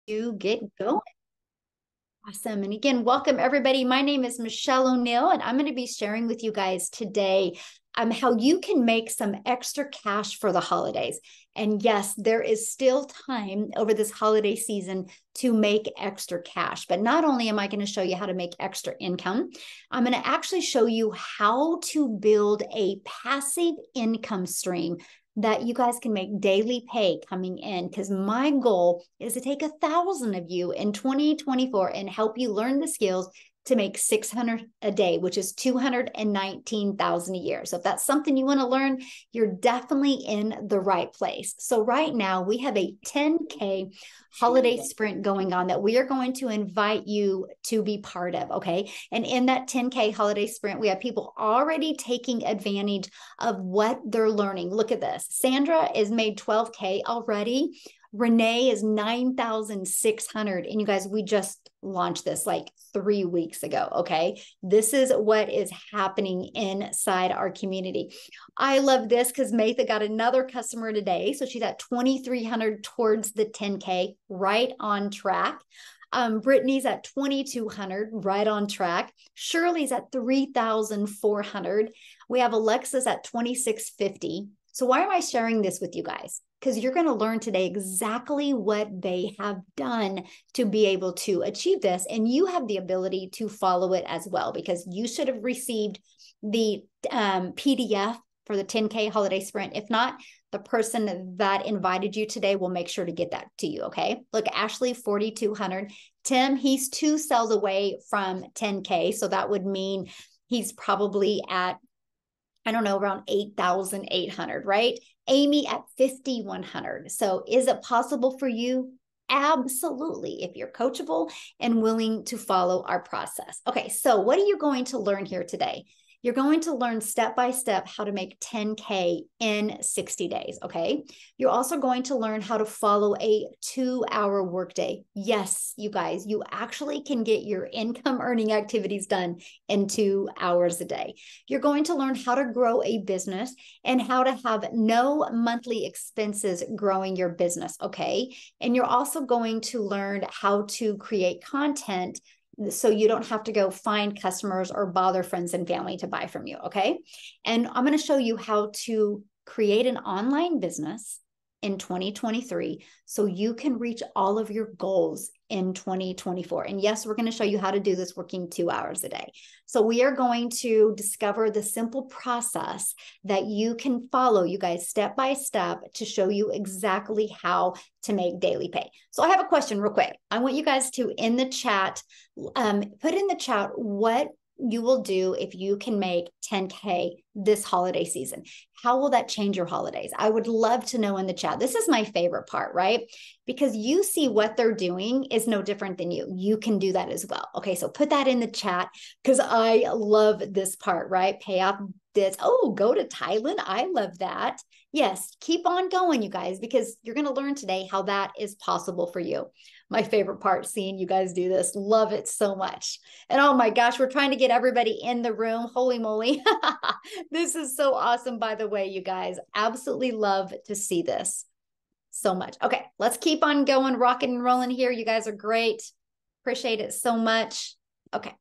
to get going. Awesome. And again, welcome everybody. My name is Michelle O'Neill, and I'm going to be sharing with you guys today how you can make some extra cash for the holidays. And yes, there is still time over this holiday season to make extra cash. But not only am I going to show you how to make extra income, I'm going to actually show you how to build a passive income stream that you guys can make daily pay coming in, because my goal is to take 1,000 of you in 2024 and help you learn the skills to make 600 a day, which is 219,000 a year. So if that's something you want to learn, you're definitely in the right place. So right now we have a 10K holiday sprint going on that we are going to invite you to be part of. Okay. And in that 10K holiday sprint, we have people already taking advantage of what they're learning. Look at this. Sandra is made 12K already. Renee is 9,600. And you guys, we just launched this like 3 weeks ago. Okay. This is what is happening inside our community. I love this because Matha got another customer today. So she's at 2,300 towards the 10K, right on track. Brittany's at 2,200, right on track. Shirley's at 3,400. We have Alexa's at 2,650. So why am I sharing this with you guys? Because you're going to learn today exactly what they have done to be able to achieve this. And you have the ability to follow it as well, because you should have received the PDF for the 10K holiday sprint. If not, the person that invited you today will make sure to get that to you. Okay. Look, Ashley, 4,200. Tim, he's 2 cells away from 10K. So that would mean he's probably at, I don't know, around 8,800, right? Amy at 5,100. So is it possible for you? Absolutely, if you're coachable and willing to follow our process. Okay, so what are you going to learn here today? You're going to learn step by step how to make 10K in 60 days, okay? You're also going to learn how to follow a 2-hour workday. Yes, you guys, you actually can get your income earning activities done in 2 hours a day. You're going to learn how to grow a business and how to have no monthly expenses growing your business, okay? And you're also going to learn how to create content so you don't have to go find customers or bother friends and family to buy from you, okay? And I'm going to show you how to create an online business in 2023 so you can reach all of your goals in 2024. And yes, we're going to show you how to do this working 2 hours a day. So we are going to discover the simple process that you can follow, you guys, step by step, to show you exactly how to make daily pay. So I have a question real quick. I want you guys to, in the chat, put in the chat what you will do if you can make 10K this holiday season. How will that change your holidays? I would love to know in the chat. This is my favorite part, right? Because you see what they're doing is no different than you. You can do that as well. Okay, so put that in the chat because I love this part, right? Pay off this. Oh, go to Thailand. I love that. Yes, keep on going, you guys, because you're going to learn today how that is possible for you. My favorite part, seeing you guys do this. Love it so much. And oh my gosh, we're trying to get everybody in the room. Holy moly. This is so awesome, by the way, you guys. Absolutely love to see this so much. Okay, let's keep on going, rocking and rolling here. You guys are great. Appreciate it so much. Okay.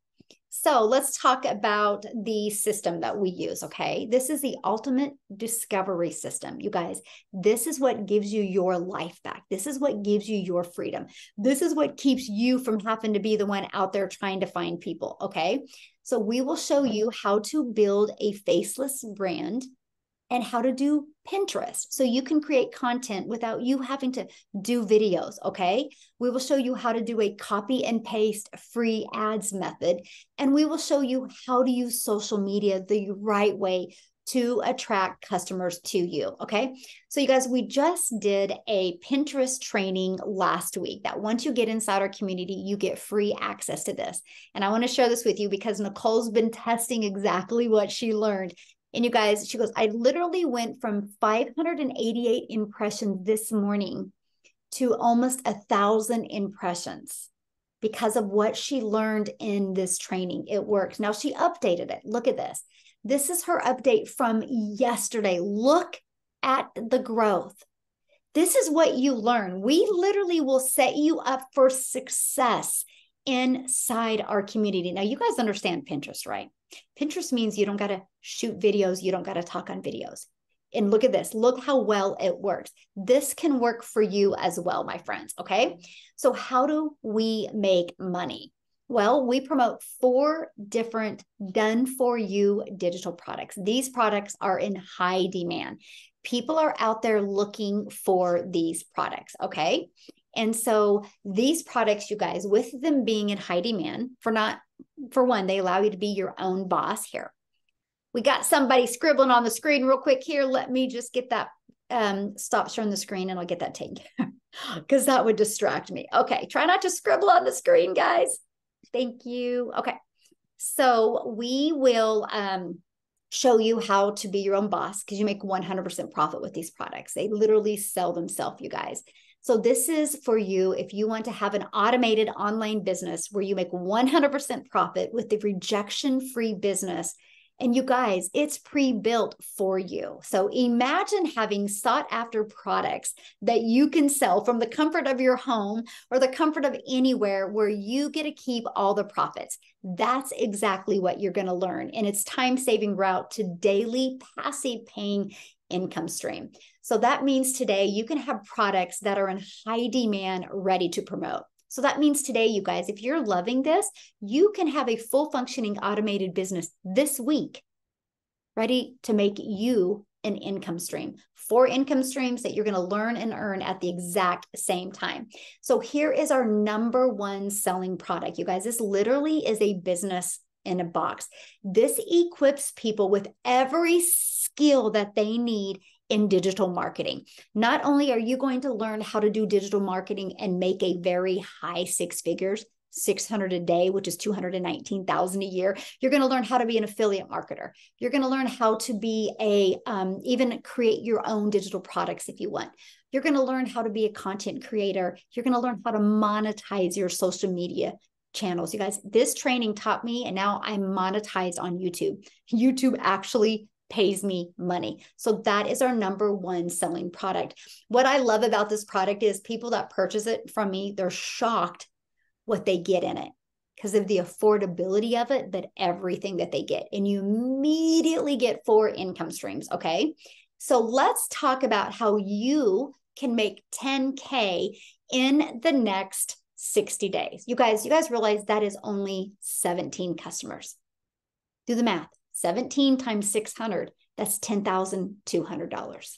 So let's talk about the system that we use, okay? This is the ultimate discovery system. You guys, this is what gives you your life back. This is what gives you your freedom. This is what keeps you from having to be the one out there trying to find people, okay? So we will show you how to build a faceless brand and how to do Pinterest so you can create content without you having to do videos, okay? We will show you how to do a copy and paste free ads method, and we will show you how to use social media the right way to attract customers to you, okay? So you guys, we just did a Pinterest training last week that once you get inside our community, you get free access to this. And I want to share this with you because Nicole's been testing exactly what she learned. And you guys, she goes, I literally went from 588 impressions this morning to almost 1,000 impressions because of what she learned in this training. It works. Now she updated it. Look at this. This is her update from yesterday. Look at the growth. This is what you learn. We literally will set you up for success inside our community. Now, you guys understand Pinterest, right? Pinterest means you don't got to shoot videos. You don't got to talk on videos. And look at this. Look how well it works. This can work for you as well, my friends. Okay. So how do we make money? Well, we promote 4 different done for you digital products. These products are in high demand. People are out there looking for these products. Okay. And so these products, you guys, with them being in high demand, for one, they allow you to be your own boss here. We got somebody scribbling on the screen real quick here. Let me just get that, stop sharing the screen and I'll get that taken care of because that would distract me. Okay, try not to scribble on the screen, guys. Thank you. Okay, so we will show you how to be your own boss because you make 100% profit with these products. They literally sell themselves, you guys. So this is for you if you want to have an automated online business where you make 100% profit with the rejection-free business. And you guys, it's pre-built for you. So imagine having sought after products that you can sell from the comfort of your home or the comfort of anywhere where you get to keep all the profits. That's exactly what you're going to learn. And it's time-saving route to daily passive paying income stream. So that means today you can have products that are in high demand ready to promote. So that means today, you guys, if you're loving this, you can have a full functioning automated business this week, ready to make you an income stream. 4 income streams that you're going to learn and earn at the exact same time. So here is our number 1 selling product. You guys, this literally is a business in a box. This equips people with every skill that they need in digital marketing. Not only are you going to learn how to do digital marketing and make a very high 6 figures, 600 a day, which is 219,000 a year. You're going to learn how to be an affiliate marketer. You're going to learn how to be even create your own digital products if you want. You're going to learn how to be a content creator. You're going to learn how to monetize your social media channels. You guys, this training taught me, and now I'm monetized on YouTube. YouTube actually pays me money. So that is our number 1 selling product. What I love about this product is people that purchase it from me, they're shocked what they get in it because of the affordability of it, but everything that they get. And you immediately get 4 income streams. Okay. So let's talk about how you can make 10K in the next 60 days. You guys realize that is only 17 customers. Do the math. 17 times 600, that's $10,200.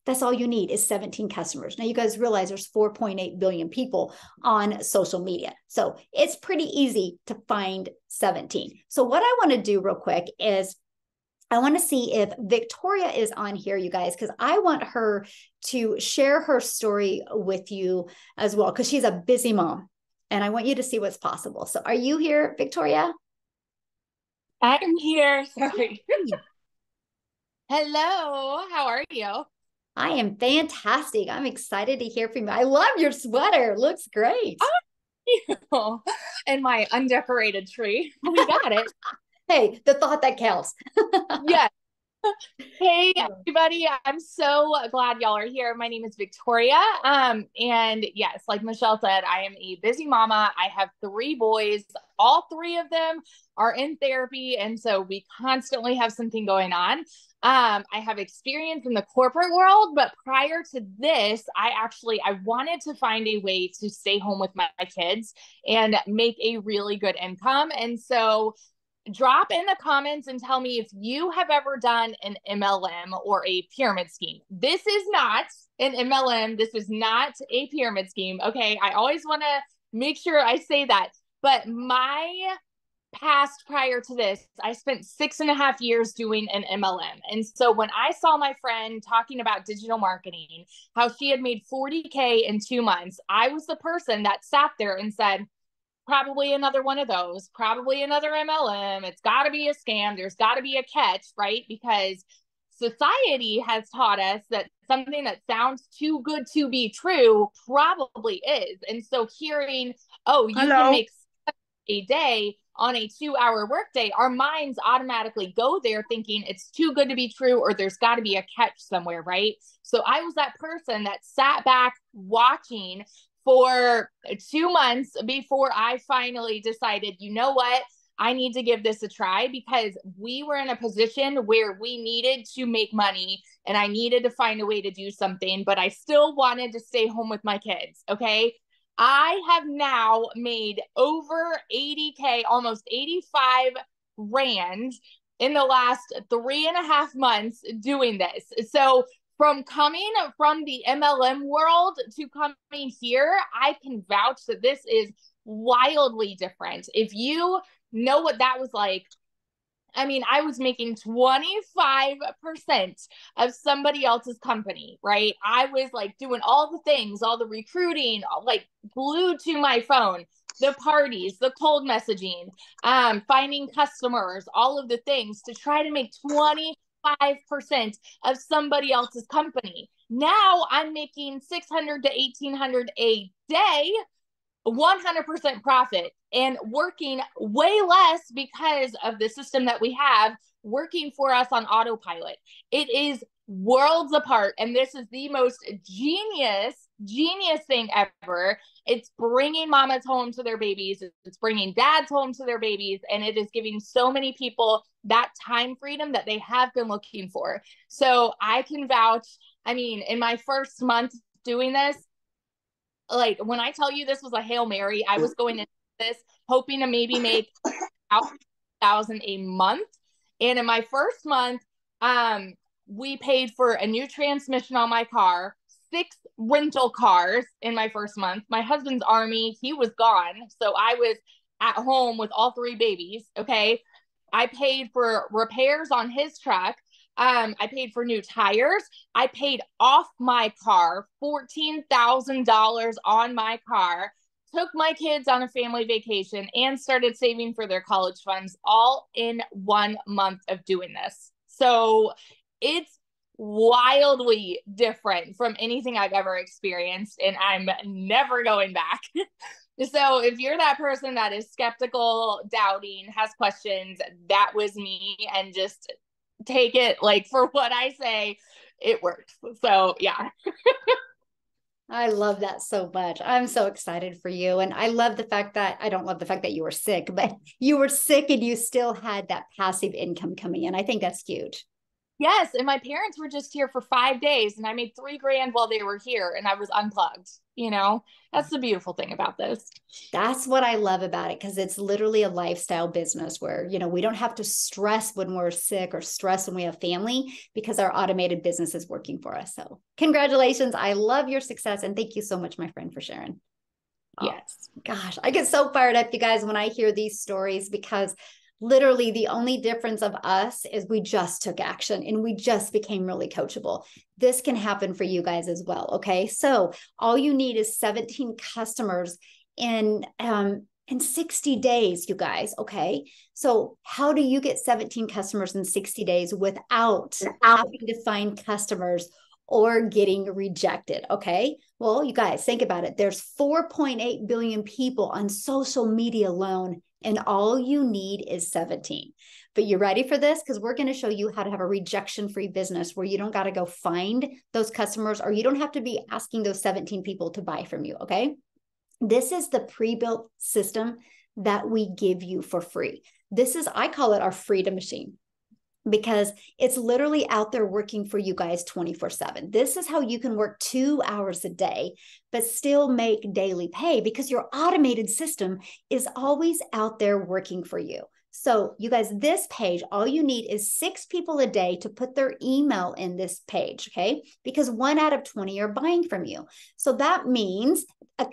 That's all you need is 17 customers. Now you guys realize there's 4.8 billion people on social media. So it's pretty easy to find 17. So what I want to do real quick is I want to see if Victoria is on here, you guys, because I want her to share her story with you as well, because she's a busy mom and I want you to see what's possible. So are you here, Victoria? I'm here. Sorry. Hello. How are you? I am fantastic. I'm excited to hear from you. I love your sweater. It looks great. Oh, and my undecorated tree. We got it. Hey, the thought that counts. Yes. Hey everybody, I'm so glad y'all are here. My name is Victoria. And yes, like Michelle said, I am a busy mama. I have 3 boys. All 3 of them are in therapy, and so we constantly have something going on. I have experience in the corporate world, but prior to this, I wanted to find a way to stay home with my kids and make a really good income. And so drop in the comments and tell me if you have ever done an MLM or a pyramid scheme. This is not an MLM. This is not a pyramid scheme. Okay. I always want to make sure I say that. But my past prior to this, I spent 6.5 years doing an MLM. And so when I saw my friend talking about digital marketing, how she had made 40K in 2 months, I was the person that sat there and said, probably another one of those, probably another MLM. It's got to be a scam. There's got to be a catch, right? Because society has taught us that something that sounds too good to be true probably is. And so hearing, oh, you can make a day on a 2-hour workday, our minds automatically go there thinking it's too good to be true or there's got to be a catch somewhere, right? So I was that person that sat back watching for 2 months before I finally decided, you know what? I need to give this a try, because we were in a position where we needed to make money and I needed to find a way to do something, but I still wanted to stay home with my kids. Okay. I have now made over 80K, almost 85 Rand in the last 3.5 months doing this. So from coming from the MLM world to coming here, I can vouch that this is wildly different. If you know what that was like, I mean, I was making 25% of somebody else's company, right? I was like doing all the things, all the recruiting, like glued to my phone, the parties, the cold messaging, finding customers, all of the things to try to make 25% of somebody else's company. Now I'm making 600 to 1800 a day, 100% profit, and working way less because of the system that we have working for us on autopilot. It is worlds apart. And this is the most genius thing ever. It's bringing mamas home to their babies. It's bringing dads home to their babies. And it is giving so many people that time freedom that they have been looking for. So I can vouch, I mean, in my first month doing this, like when I tell you this was a Hail Mary, I was going into this hoping to maybe make 1,000 a month. And in my first month, we paid for a new transmission on my car, 6 rental cars in my first month. My husband's Army, he was gone. So I was at home with all 3 babies. Okay. I paid for repairs on his truck. I paid for new tires. I paid off my car, $14,000 on my car, took my kids on a family vacation, and started saving for their college funds, all in 1 month of doing this. So it's wildly different from anything I've ever experienced, and I'm never going back. So if you're that person that is skeptical, doubting, has questions, that was me, and just take it like for what I say, it works. So yeah. I love that so much. I'm so excited for you. And I love the fact that I don't love the fact that you were sick, but you were sick and you still had that passive income coming in. I think that's huge. Yes. And my parents were just here for 5 days and I made 3 grand while they were here and I was unplugged. You know, that's the beautiful thing about this. That's what I love about it, because it's literally a lifestyle business where, you know, we don't have to stress when we're sick or stress when we have family, because our automated business is working for us. So congratulations. I love your success. And thank you so much, my friend, for sharing. Yes. Oh, gosh, I get so fired up, you guys, when I hear these stories, because literally the only difference of us is we just took action and we just became really coachable. This can happen for you guys as well. Okay. So all you need is 17 customers in 60 days, you guys. Okay. So how do you get 17 customers in 60 days without having to find customers or getting rejected? Okay. Well, you guys think about it. There's 4.8 billion people on social media alone, and all you need is 17. But you ready for this? Because we're going to show you how to have a rejection-free business where you don't got to go find those customers, or you don't have to be asking those 17 people to buy from you. Okay. This is the pre-built system that we give you for free. This is, I call it our freedom machine, because it's literally out there working for you guys 24/7. This is how you can work 2 hours a day, but still make daily pay, because your automated system is always out there working for you. So you guys, this page, all you need is 6 people a day to put their email in this page, okay? Because 1 out of 20 are buying from you. So that means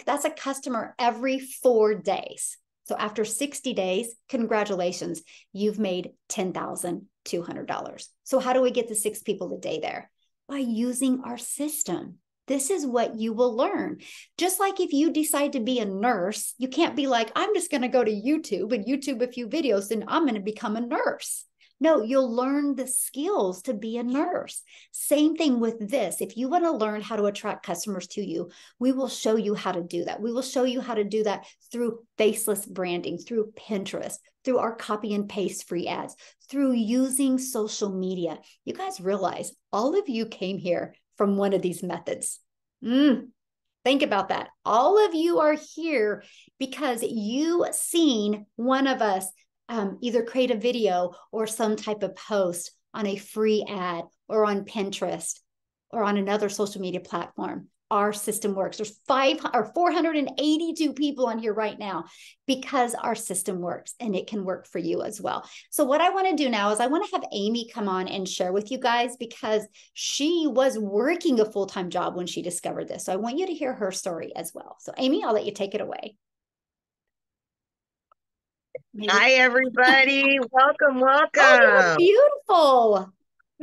that's a customer every 4 days. So after 60 days, congratulations, you've made $10,200. So how do we get the 6 people a day there? By using our system. This is what you will learn. Just like if you decide to be a nurse, you can't be like, I'm just going to go to YouTube and YouTube a few videos and I'm going to become a nurse. No, you'll learn the skills to be a nurse. Same thing with this. If you want to learn how to attract customers to you, we will show you how to do that. We will show you how to do that through faceless branding, through Pinterest, through our copy and paste free ads, through using social media. You guys realize all of you came here from one of these methods. Think about that. All of you are here because you seen one of us either create a video or some type of post on a free ad or on Pinterest or on another social media platform. Our system works. There's 482 people on here right now because our system works, and it can work for you as well. So what I want to do now is I want to have Amy come on and share with you guys, because she was working a full-time job when she discovered this. So I want you to hear her story as well. So Amy, I'll let you take it away. Maybe. Hi, everybody. Welcome, welcome. Oh, beautiful.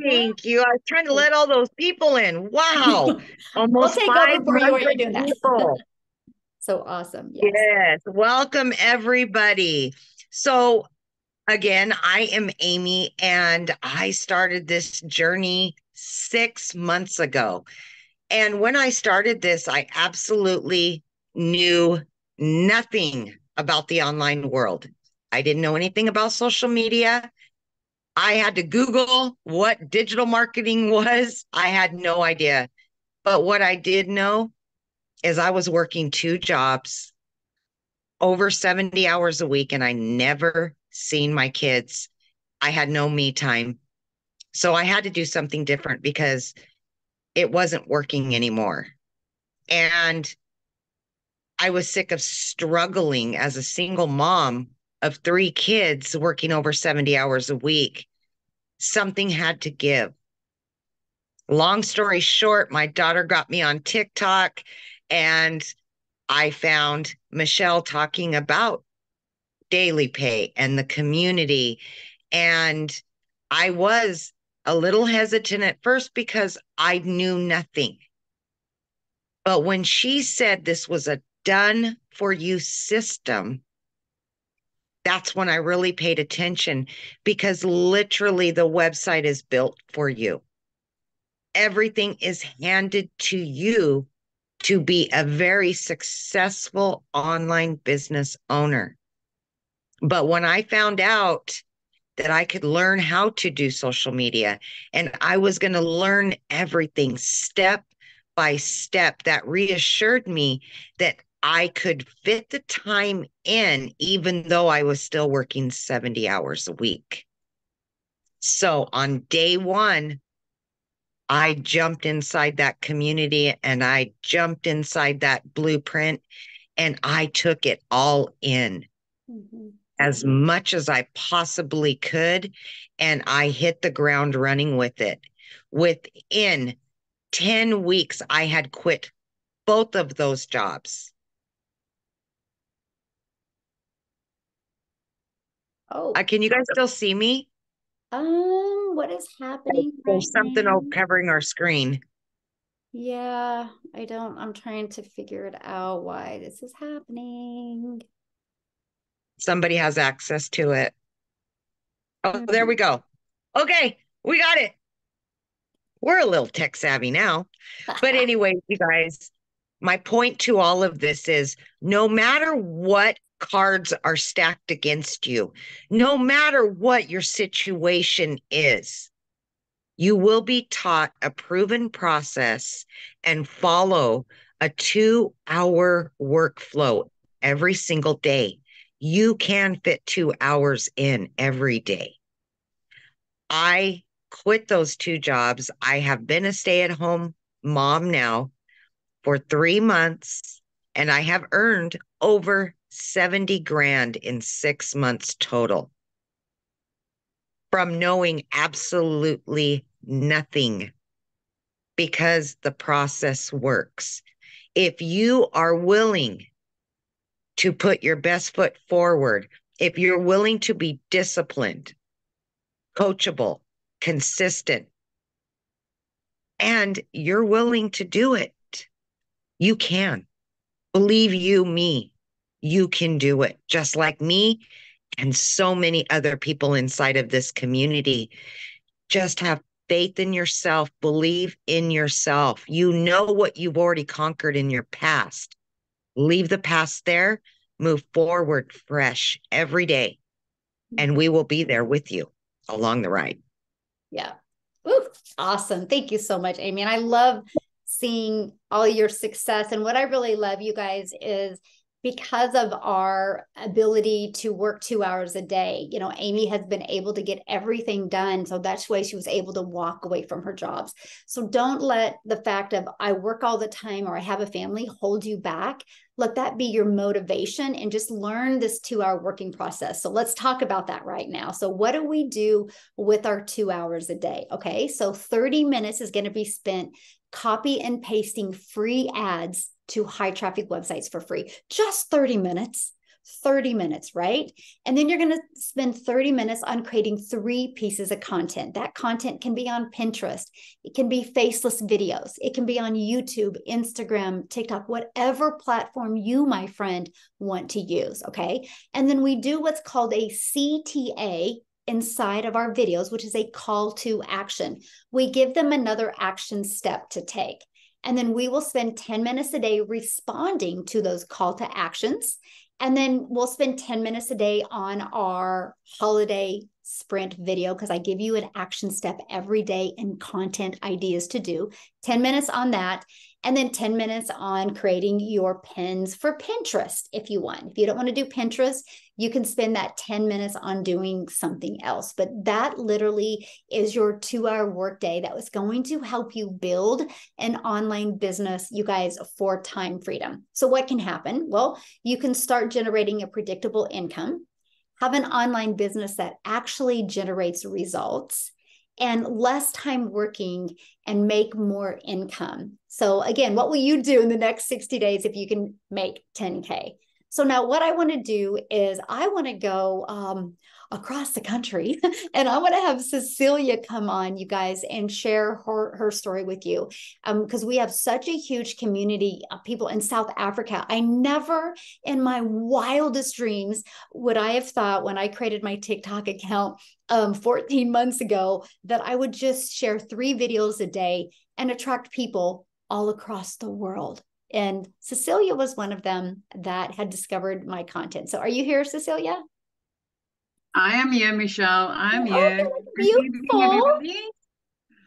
Thank you. I was trying to let all those people in. Wow. Almost we'll take over for you while you're doing people. That. So awesome. Yes. Welcome, everybody. So again, I am Amy, and I started this journey 6 months ago. And when I started this, I absolutely knew nothing about the online world. I didn't know anything about social media. I had to Google what digital marketing was. I had no idea. But what I did know is I was working 2 jobs, over 70 hours a week, and I never seen my kids. I had no me time. So I had to do something different because it wasn't working anymore. And I was sick of struggling as a single mom of 3 kids working over 70 hours a week. Something had to give. Long story short, my daughter got me on TikTok, and I found Michelle talking about daily pay and the community. And I was a little hesitant at first because I knew nothing. But when she said this was a done for you system, that's when I really paid attention, because literally the website is built for you. Everything is handed to you to be a very successful online business owner. But when I found out that I could learn how to do social media, and I was going to learn everything step by step, that reassured me that I could fit the time in, even though I was still working 70 hours a week. So on day 1, I jumped inside that community, and I jumped inside that blueprint, and I took it all in. As much as I possibly could, and I hit the ground running with it. Within 10 weeks, I had quit both of those jobs. Oh, can you guys still see me? What is happening There's something covering our screen. Yeah, I'm trying to figure it out why this is happening. Somebody has access to it. Oh, there we go. Okay, we got it. We're a little tech savvy now. But anyway, you guys, my point to all of this is, no matter what cards are stacked against you, no matter what your situation is, you will be taught a proven process and follow a 2-hour workflow every single day. You can fit 2 hours in every day. I quit those 2 jobs. I have been a stay-at-home mom now for 3 months, and I have earned over 70 grand in 6 months total from knowing absolutely nothing, because the process works. If you are willing to put your best foot forward, if you're willing to be disciplined, coachable, consistent, and you're willing to do it, you can. Believe you me, you can do it. Just like me, and so many other people inside of this community. Just have faith in yourself, believe in yourself. You know what you've already conquered in your past. Leave the past there, move forward fresh every day, and we will be there with you along the ride. Yeah. Ooh, awesome. Thank you so much, Amy. And I love seeing all your success. And what I really love, you guys, is because of our ability to work 2 hours a day, Amy has been able to get everything done. So that's why she was able to walk away from her jobs. So don't let the fact of I work all the time or I have a family hold you back. Let that be your motivation and just learn this 2 hour working process. So let's talk about that right now. So what do we do with our 2 hours a day? Okay. So 30 minutes is going to be spent copy and pasting free ads to high traffic websites for free. Just 30 minutes. 30 minutes, right? And then you're going to spend 30 minutes on creating 3 pieces of content. That content can be on Pinterest. It can be faceless videos. It can be on YouTube, Instagram, TikTok, whatever platform you, my friend, want to use. Okay. And then we do what's called a CTA inside of our videos, which is a call to action. We give them another action step to take. And then we will spend 10 minutes a day responding to those call to actions. And then we'll spend 10 minutes a day on our holiday sprint video because I give you an action step every day and content ideas to do. 10 minutes on that. And then 10 minutes on creating your pins for Pinterest if you want. If you don't want to do Pinterest, you can spend that 10 minutes on doing something else. But that literally is your 2 hour workday that was going to help you build an online business, you guys, for time freedom. So what can happen? Well, you can start generating a predictable income, have an online business that actually generates results, and less time working and make more income. So again, what will you do in the next 60 days if you can make 10K? So now what I want to do is I want to go across the country and I want to have Cecilia come on, you guys, and share her story with you because we have such a huge community of people in South Africa. I never in my wildest dreams would I have thought when I created my TikTok account 14 months ago that I would just share 3 videos a day and attract people all across the world. And Cecilia was one of them that had discovered my content. So are you here, Cecilia? I am here, Michelle. I'm Oh, here. you're Good beautiful. evening,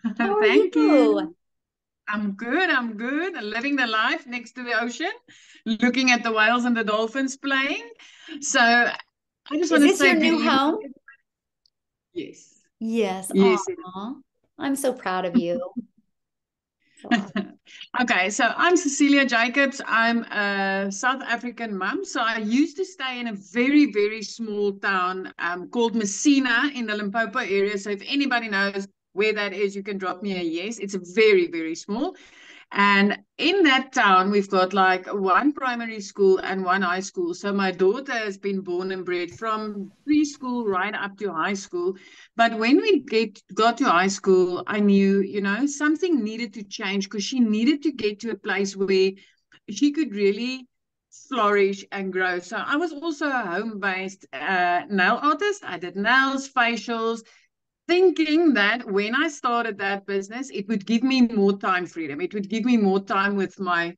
How everybody. are Thank you? you. I'm good. I'm good. Living the life next to the ocean, looking at the whales and the dolphins playing. So I just Is want to this say your good new evening. home? Yes. Yes. Yes. Aw, I'm so proud of you. So awesome. Okay, so I'm Cecilia Jacobs. I'm a South African mum. So I used to stay in a very, very small town called Messina in the Limpopo area. So if anybody knows where that is, you can drop me a yes. It's very, very small. And in that town, we've got like 1 primary school and 1 high school. So my daughter has been born and bred from preschool right up to high school. But when we got to high school, I knew, something needed to change because she needed to get to a place where she could really flourish and grow. So I was also a home-based nail artist. I did nails, facials, thinking that when I started that business, it would give me more time freedom. It would give me more time with my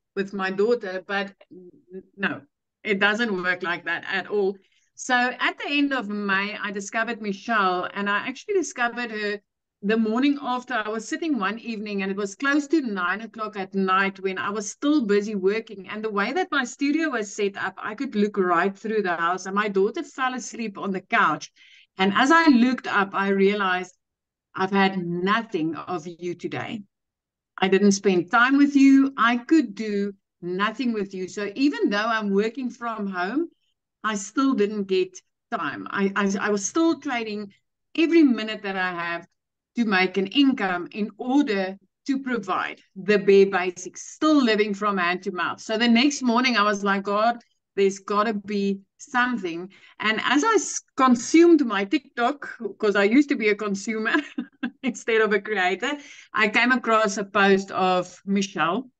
daughter. But no, it doesn't work like that at all. So at the end of May, I discovered Michelle, and I actually discovered her the morning after. I was sitting one evening, and it was close to 9 o'clock at night when I was still busy working. And the way that my studio was set up, I could look right through the house, and my daughter fell asleep on the couch. And as I looked up, I realized I've had nothing of you today. I didn't spend time with you. I could do nothing with you. So even though I'm working from home, I still didn't get time. I was still trading every minute that I have to make an income in order to provide the bare basics, still living from hand to mouth. So the next morning I was like, God, there's got to be something. And as I consumed my TikTok, because I used to be a consumer instead of a creator, I came across a post of Michelle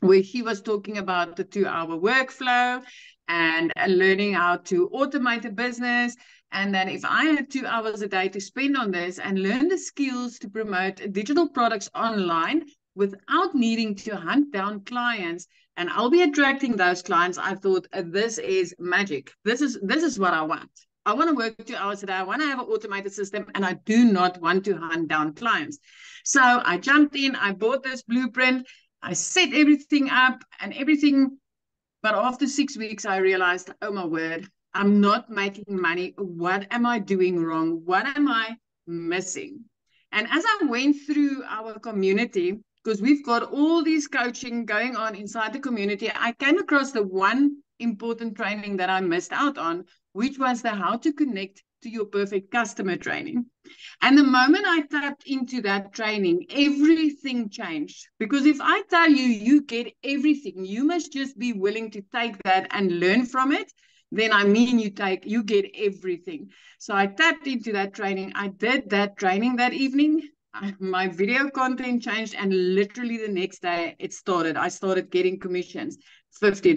where she was talking about the 2 hour workflow and learning how to automate a business. And that if I had 2 hours a day to spend on this and learn the skills to promote digital products online without needing to hunt down clients, and I'll be attracting those clients, I thought this is magic. This is what I want. I want to work 2 hours a day. I want to have an automated system, and I do not want to hunt down clients. So I jumped in, I bought this blueprint, I set everything up and everything. But after 6 weeks, I realized, oh my word, I'm not making money. What am I doing wrong? What am I missing? And as I went through our community, because we've got all these coaching going on inside the community, I came across the one important training that I missed out on, which was the how to connect to your perfect customer training. And the moment I tapped into that training, everything changed. Because if I tell you, you get everything, you must just be willing to take that and learn from it. Then I mean, you get everything. So I tapped into that training. I did that training that evening. My video content changed, and literally the next day it started. I started getting commissions, $50,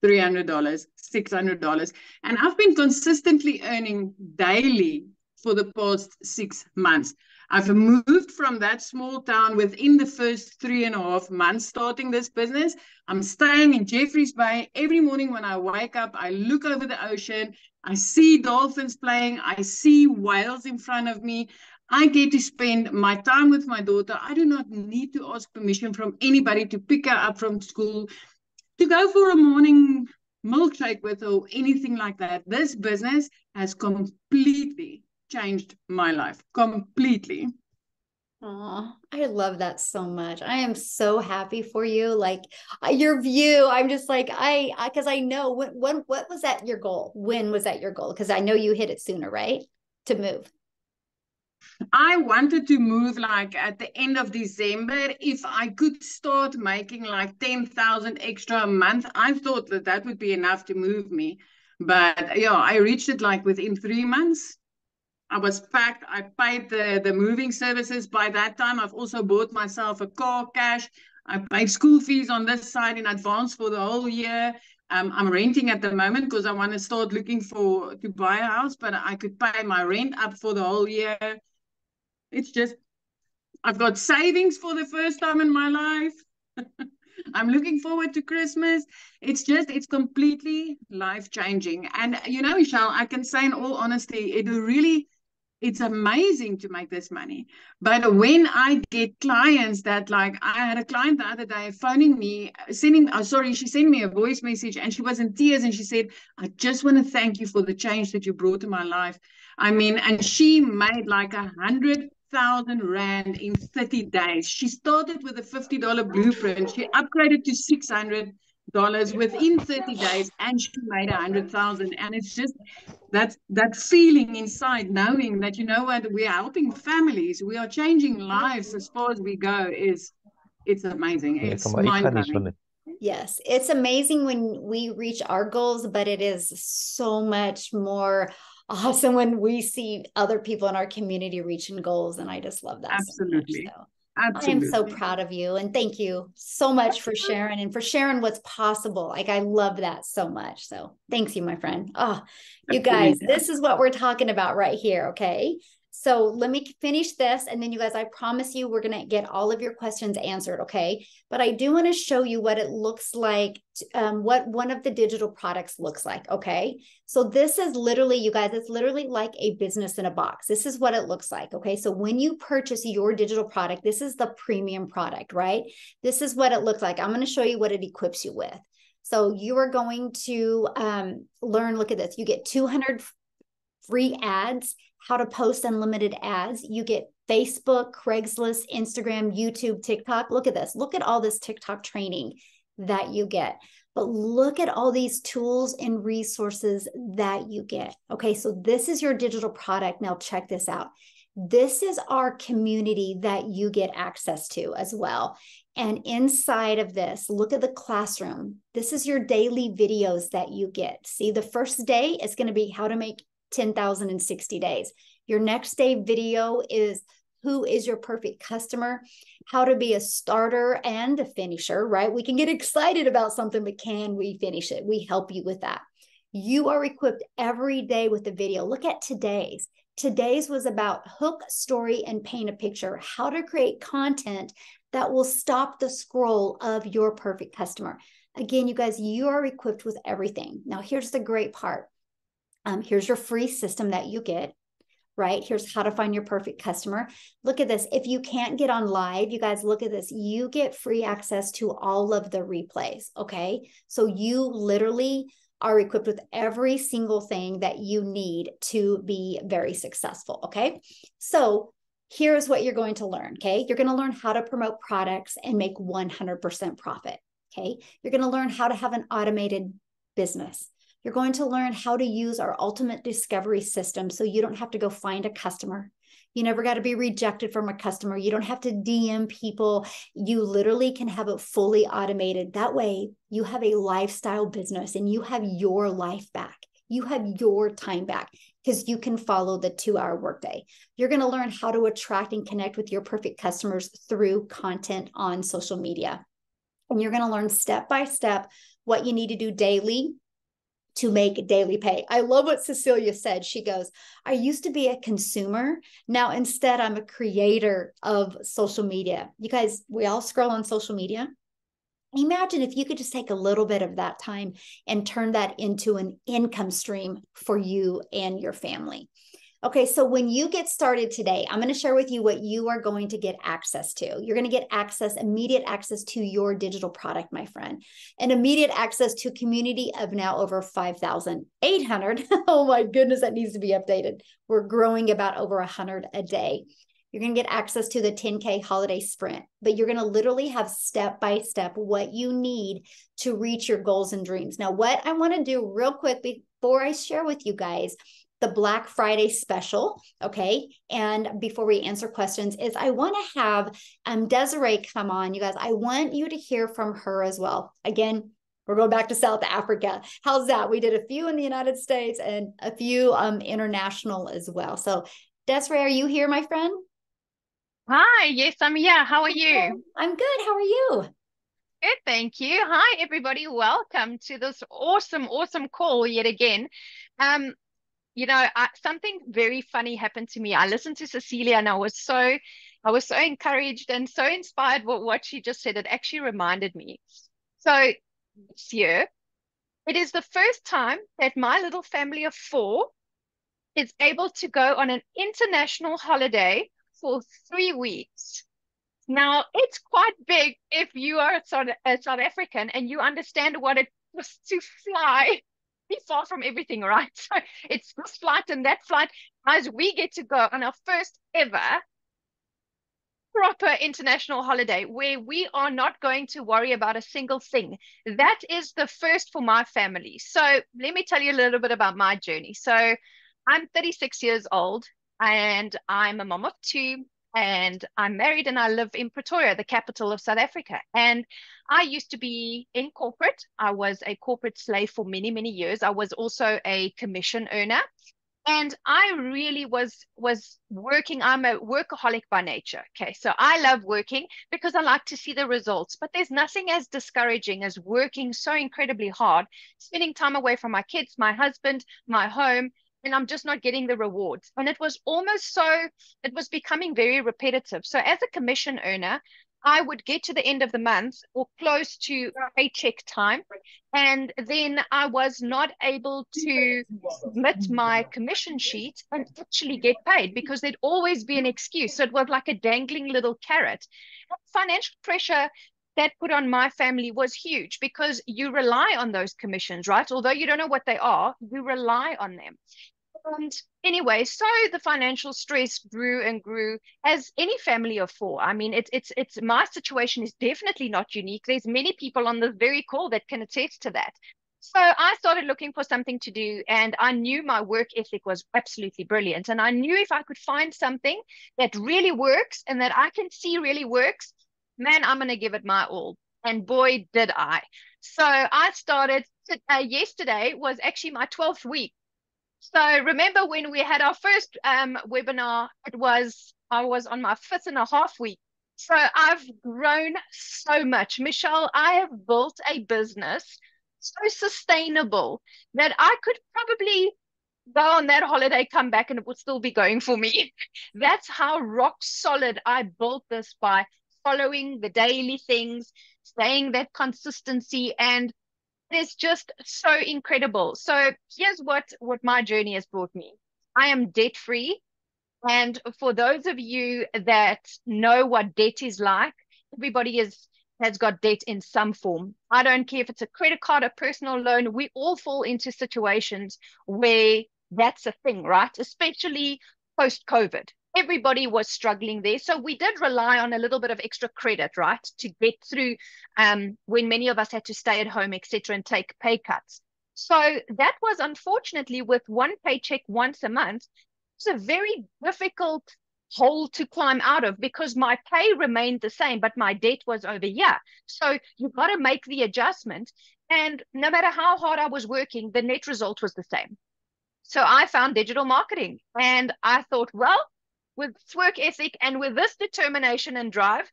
$300, $600. And I've been consistently earning daily for the past 6 months. I've moved from that small town within the first 3.5 months starting this business. I'm staying in Jeffreys Bay. Every morning when I wake up, I look over the ocean. I see dolphins playing. I see whales in front of me. I get to spend my time with my daughter. I do not need to ask permission from anybody to pick her up from school, to go for a morning milkshake with her, or anything like that. This business has completely changed my life, completely. Oh, I love that so much. I am so happy for you. Like your view, I'm just like, because I know what was that your goal? When was that your goal? Because I know you hit it sooner, right? To move. I wanted to move like at the end of December. If I could start making like 10,000 extra a month, I thought that would be enough to move me. But yeah, I reached it like within 3 months. I was packed. I paid the moving services. By that time, I've also bought myself a car cash. I paid school fees on this side in advance for the whole year. I'm renting at the moment because I want to start looking to buy a house, but I could pay my rent up for the whole year. It's just, I've got savings for the first time in my life. I'm looking forward to Christmas. It's completely life-changing. And, Michelle, I can say in all honesty, it's amazing to make this money. But when I get clients that, like, I had a client the other day phoning me, she sent me a voice message, and she was in tears, and she said, I just want to thank you for the change that you brought to my life. I mean, and she made like 100,000 Rand in 30 days. She started with a $50 blueprint. She upgraded to $600 within 30 days, and she made 100,000. And it's just that feeling inside, knowing that, you know what, we are helping families, we are changing lives as far as we go, it's amazing. It's mind-blowing. Yes, it's amazing when we reach our goals, but it is so much more awesome when we see other people in our community reaching goals. And I just love that. Absolutely. So much, so. Absolutely. I am so proud of you, and thank you so much for sharing and for sharing what's possible. Like, I love that so much. So thanks you, my friend. Oh, you guys, this is what we're talking about right here. Okay. So let me finish this. And then you guys, I promise you, we're going to get all of your questions answered. Okay. But I do want to show you what it looks like, what one of the digital products looks like. Okay. So this is literally, you guys, it's literally like a business in a box. This is what it looks like. Okay. So when you purchase your digital product, this is the premium product, right? This is what it looks like. I'm going to show you what it equips you with. So you are going to learn, look at this. You get 200 free ads, how to post unlimited ads. You get Facebook, Craigslist, Instagram, YouTube, TikTok. Look at this. Look at all this TikTok training that you get. But look at all these tools and resources that you get. Okay, so this is your digital product. Now check this out. This is our community that you get access to as well. And inside of this, look at the classroom. This is your daily videos that you get. See, the first day is going to be how to make 10,000 in 60 days. Your next day video is who is your perfect customer, how to be a starter and a finisher, right? We can get excited about something, but can we finish it? We help you with that. You are equipped every day with a video. Look at today's. Today's was about hook, story, and paint a picture, how to create content that will stop the scroll of your perfect customer. Again, you guys, you are equipped with everything. Now, here's the great part. Here's your free system that you get, right? Here's how to find your perfect customer. Look at this. If you can't get on live, you guys, look at this. You get free access to all of the replays, okay? So you literally are equipped with every single thing that you need to be very successful, okay? So here's what you're going to learn, okay? You're going to learn how to promote products and make 100% profit, okay? You're going to learn how to have an automated business. You're going to learn how to use our ultimate discovery system so you don't have to go find a customer. You never got to be rejected from a customer. You don't have to DM people. You literally can have it fully automated. That way, you have a lifestyle business and you have your life back. You have your time back because you can follow the 2-hour workday. You're going to learn how to attract and connect with your perfect customers through content on social media. And you're going to learn step by step what you need to do daily to make daily pay. I love what Cecilia said. She goes, I used to be a consumer. Now, instead, I'm a creator of social media. You guys, we all scroll on social media. Imagine if you could just take a little bit of that time and turn that into an income stream for you and your family. Okay, so when you get started today, I'm going to share with you what you are going to get access to. You're going to get access, immediate access to your digital product, my friend, and immediate access to a community of now over 5,800. Oh my goodness, that needs to be updated. We're growing about over 100 a day. You're going to get access to the 10K holiday sprint, but you're going to literally have step by step what you need to reach your goals and dreams. Now, what I want to do real quick before I share with you guys the Black Friday special, okay? And before we answer questions, is I want to have Desiree come on. You guys, I want you to hear from her as well. Again, we're going back to South Africa. How's that? We did a few in the United States and a few international as well. So Desiree, are you here, my friend? Hi, yes, I'm here. How are you? I'm good. How are you? Good, thank you. Hi, everybody. Welcome to this awesome, awesome call yet again. Something very funny happened to me. I listened to Cecilia and I was so encouraged and so inspired by what she just said. It actually reminded me. So this year, it is the first time that my little family of 4 is able to go on an international holiday for 3 weeks. Now, it's quite big if you are a South African and you understand what it was to fly. Be far from everything, right? So it's this flight and that flight. Guys, we get to go on our first ever proper international holiday where we are not going to worry about a single thing. That is the first for my family. So let me tell you a little bit about my journey. So I'm 36 years old and I'm a mom of 2. And I'm married and I live in Pretoria, the capital of South Africa. And I used to be in corporate. I was a corporate slave for many, many years. I was also a commission earner. And I really was working. I'm a workaholic by nature. Okay. So I love working because I like to see the results. But there's nothing as discouraging as working so incredibly hard, spending time away from my kids, my husband, my home, and I'm just not getting the rewards. And it was becoming very repetitive. So as a commission earner, I would get to the end of the month or close to paycheck time. And then I was not able to submit my commission sheet and actually get paid because there'd always be an excuse. So it was like a dangling little carrot. Financial pressure that put on my family was huge because you rely on those commissions, right? Although you don't know what they are, you rely on them. And anyway, so the financial stress grew and grew as any family of 4. I mean, it's my situation is definitely not unique. There's many people on this very call that can attest to that. So I started looking for something to do, and I knew my work ethic was absolutely brilliant. And I knew if I could find something that really works and that I can see really works, man, I'm going to give it my all. And boy, did I. So I started, yesterday was actually my 12th week. So remember when we had our first webinar, I was on my 5.5 week. So I've grown so much. Michelle, I have built a business so sustainable that I could probably go on that holiday, come back, and it would still be going for me. That's how rock solid I built this, by following the daily things, staying that consistency, and it's just so incredible. So here's what my journey has brought me. I am debt free. And for those of you that know what debt is like, everybody has got debt in some form. I don't care if it's a credit card, a personal loan. We all fall into situations where that's a thing, right? Especially post-COVID. Everybody was struggling there. So we did rely on a little bit of extra credit, right, to get through when many of us had to stay at home, etc., and take pay cuts. So that was unfortunately with one paycheck once a month. It's a very difficult hole to climb out of because my pay remained the same, but my debt was over here. So you've got to make the adjustment. And no matter how hard I was working, the net result was the same. So I found digital marketing and I thought, well, with this work ethic and with this determination and drive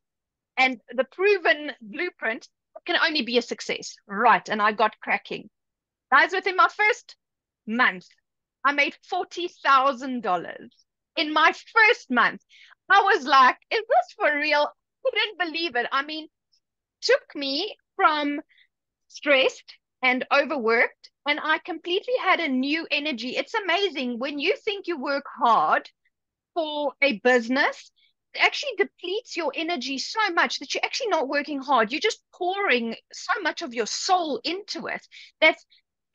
and the proven blueprint, it can only be a success. Right. And I got cracking. Guys, within my first month, I made $40,000 in my first month. I was like, is this for real? I didn't believe it. I mean, took me from stressed and overworked, and I completely had a new energy. It's amazing when you think you work hard for a business, it actually depletes your energy so much that you're actually not working hard. You're just pouring so much of your soul into it that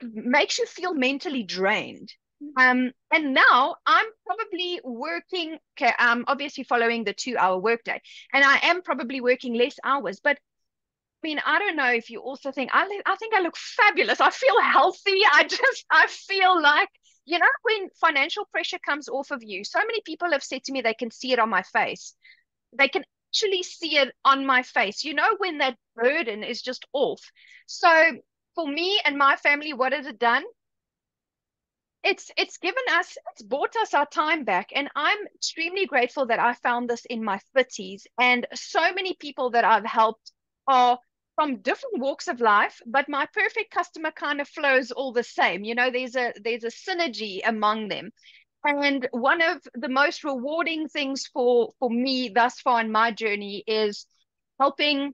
makes you feel mentally drained. And now I'm probably working, okay, I'm obviously following the 2-hour workday, and I am probably working less hours, but I mean, I don't know if you also think I think I look fabulous. I feel healthy. I feel like, you know, when financial pressure comes off of you, so many people have said to me they can see it on my face. They can actually see it on my face. You know, when that burden is just off. So for me and my family, what has it done? It's bought us our time back. And I'm extremely grateful that I found this in my 30s. And so many people that I've helped are from different walks of life, but my perfect customer kind of flows all the same. You know, there's a synergy among them. And one of the most rewarding things for me thus far in my journey is helping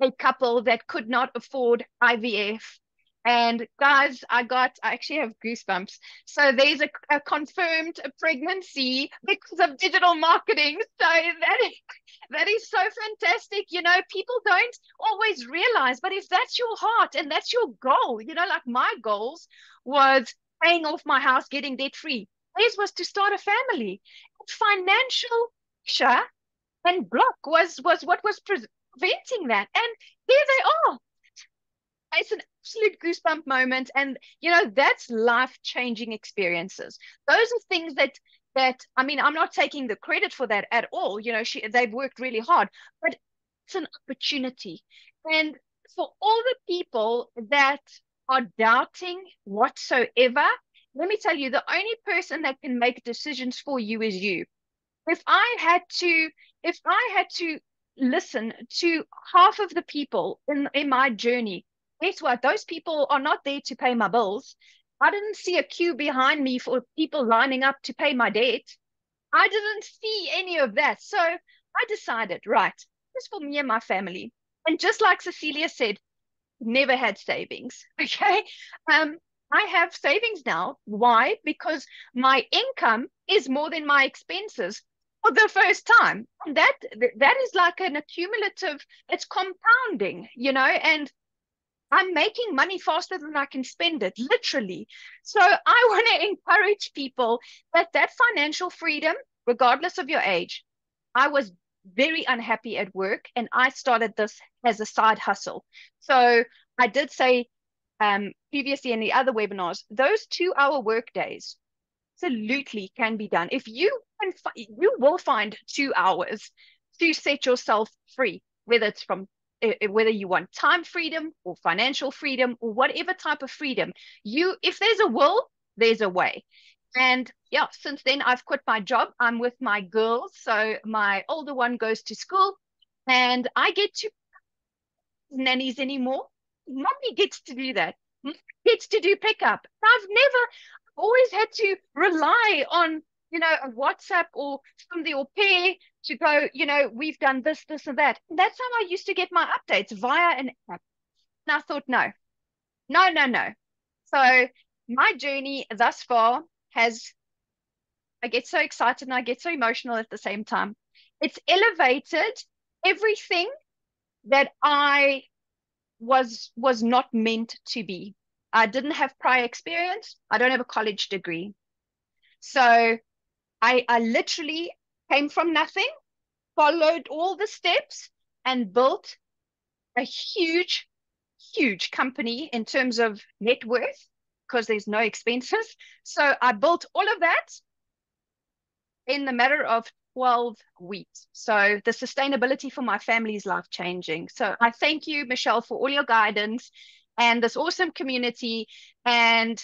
a couple that could not afford IVF. And guys, I actually have goosebumps. So there's a confirmed pregnancy because of digital marketing. So that is so fantastic. You know, people don't always realize, but if that's your heart and that's your goal, you know, like my goals was paying off my house, getting debt free. Theirs was to start a family. Financial pressure and block was what was preventing that. And here they are. It's an absolute goosebump moment. And, you know, that's life-changing experiences. Those are things that I mean, I'm not taking the credit for that at all. You know, they've worked really hard, but it's an opportunity. And for all the people that are doubting whatsoever, let me tell you, the only person that can make decisions for you is you. If I had to listen to half of the people in my journey, guess what? Those people are not there to pay my bills. I didn't see a queue behind me for people lining up to pay my debt. I didn't see any of that. So I decided, right, this is for me and my family. And just like Cecilia said, never had savings. Okay. I have savings now. Why? Because my income is more than my expenses for the first time. And that is like an accumulative, it's compounding, you know, and I'm making money faster than I can spend it, literally. So I want to encourage people that financial freedom, regardless of your age, I was very unhappy at work and I started this as a side hustle. So I did say previously in the other webinars, those 2-hour work days absolutely can be done. If you can, you will find 2 hours to set yourself free, whether it's from whether you want time freedom or financial freedom or whatever type of freedom. If there's a will, there's a way. And yeah, since then I've quit my job. I'm with my girls. So my older one goes to school and I get to nannies anymore. mommy gets to do that. Mommy gets to do pickup. I've always had to rely on, a WhatsApp or somebody or pair to go, we've done this, this, and that. And that's how I used to get my updates via an app. And I thought, no, no, no, no. So my journey thus far I get so excited and I get so emotional at the same time. It's elevated everything that I was not meant to be. I didn't have prior experience. I don't have a college degree. So I literally came from nothing, followed all the steps, and built a huge, huge company in terms of net worth because there's no expenses. So I built all of that in the matter of 12 weeks. So the sustainability for my family is life changing. So I thank you, Michelle, for all your guidance and this awesome community, and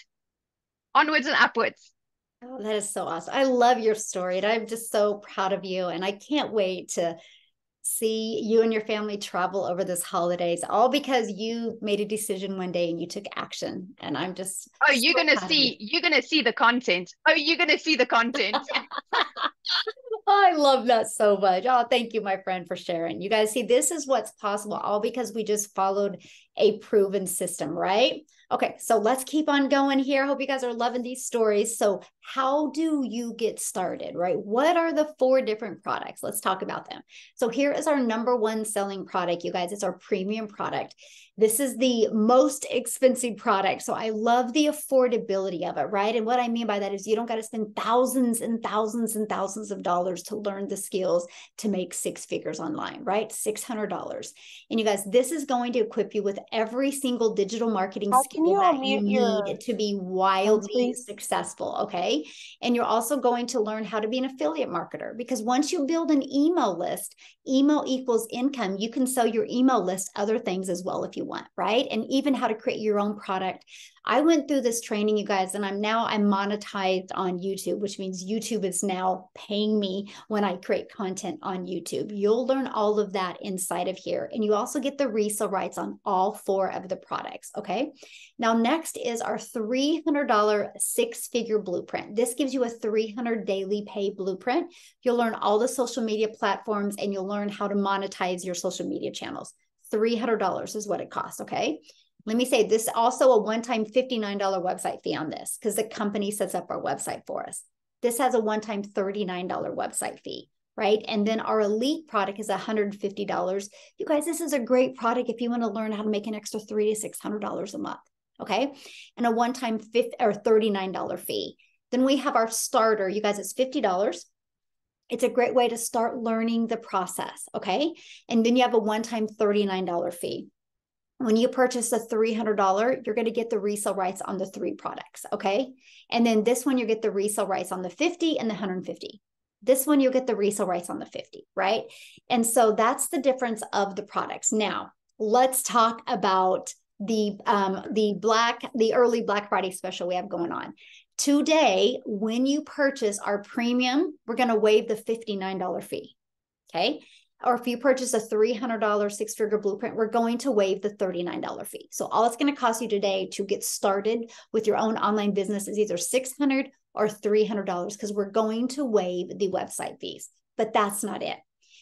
onwards and upwards. Oh, that is so awesome. I love your story, and I'm just so proud of you. And I can't wait to see you and your family travel over this holidays, all because you made a decision one day and you took action. And I'm just you're gonna see the content. You're gonna see the content. I love that so much. Oh, thank you, my friend, for sharing. You guys see, this is what's possible, all because we just followed a proven system, right? Okay, so let's keep on going here. Hope you guys are loving these stories. So how do you get started, right? What are the 4 different products? Let's talk about them. So here is our number 1 selling product, you guys. It's our premium product. This is the most expensive product. So I love the affordability of it, right? And what I mean by that is you don't got to spend thousands and thousands and thousands of dollars to learn the skills to make 6 figures online, right? $600. And you guys, this is going to equip you with every single digital marketing skill that you need to be wildly successful, okay? And you're also going to learn how to be an affiliate marketer, because once you build an email list, email equals income. You can sell your email list other things as well if you want, right? And even how to create your own product. I went through this training, you guys, and I'm monetized on YouTube, which means YouTube is now paying me when I create content on YouTube. You'll learn all of that inside of here. And you also get the resale rights on all 4 of the products, okay? Now, next is our $300 6-figure blueprint. This gives you a 300 daily pay blueprint. You'll learn all the social media platforms and you'll learn how to monetize your social media channels. $300 is what it costs, okay? Let me say this, also a one-time $59 website fee on this, because the company sets up our website for us. This has a one-time $39 website fee, right? And then our elite product is $150. You guys, this is a great product if you want to learn how to make an extra $300 to $600 a month, okay? And a one-time $39 fee. Then we have our starter. You guys, it's $50. It's a great way to start learning the process, okay? And then you have a one-time $39 fee. When you purchase a $300, you're going to get the resale rights on the 3 products, okay? And then this one, you get the resale rights on the 50 and the 150. This one, you'll get the resale rights on the 50, right? And so that's the difference of the products. Now, let's talk about the early Black Friday special we have going on. Today, when you purchase our premium, we're going to waive the $59 fee, okay? Or if you purchase a $300 6-figure blueprint, we're going to waive the $39 fee. So all it's going to cost you today to get started with your own online business is either $600 or $300, because we're going to waive the website fees. But that's not it.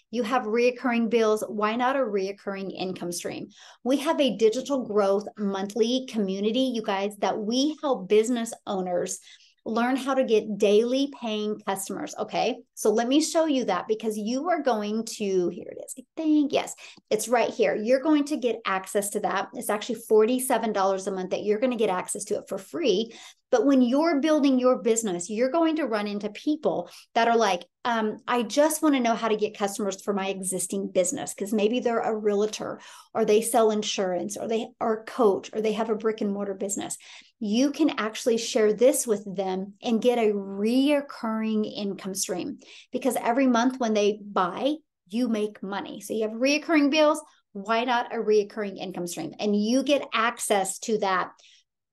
You have reoccurring bills. Why not a reoccurring income stream? We have a digital growth monthly community, you guys, that we help business owners learn how to get daily paying customers, okay? So let me show you that, because you are going to, here it is, I think, yes, it's right here. You're going to get access to that. It's actually $47 a month that you're going to get access to it for free. But when you're building your business, you're going to run into people that are like, I just want to know how to get customers for my existing business, because maybe they're a realtor or they sell insurance or they are a coach or they have a brick and mortar business. You can actually share this with them and get a reoccurring income stream, because every month when they buy, you make money. So you have reoccurring bills. Why not a reoccurring income stream? And you get access to that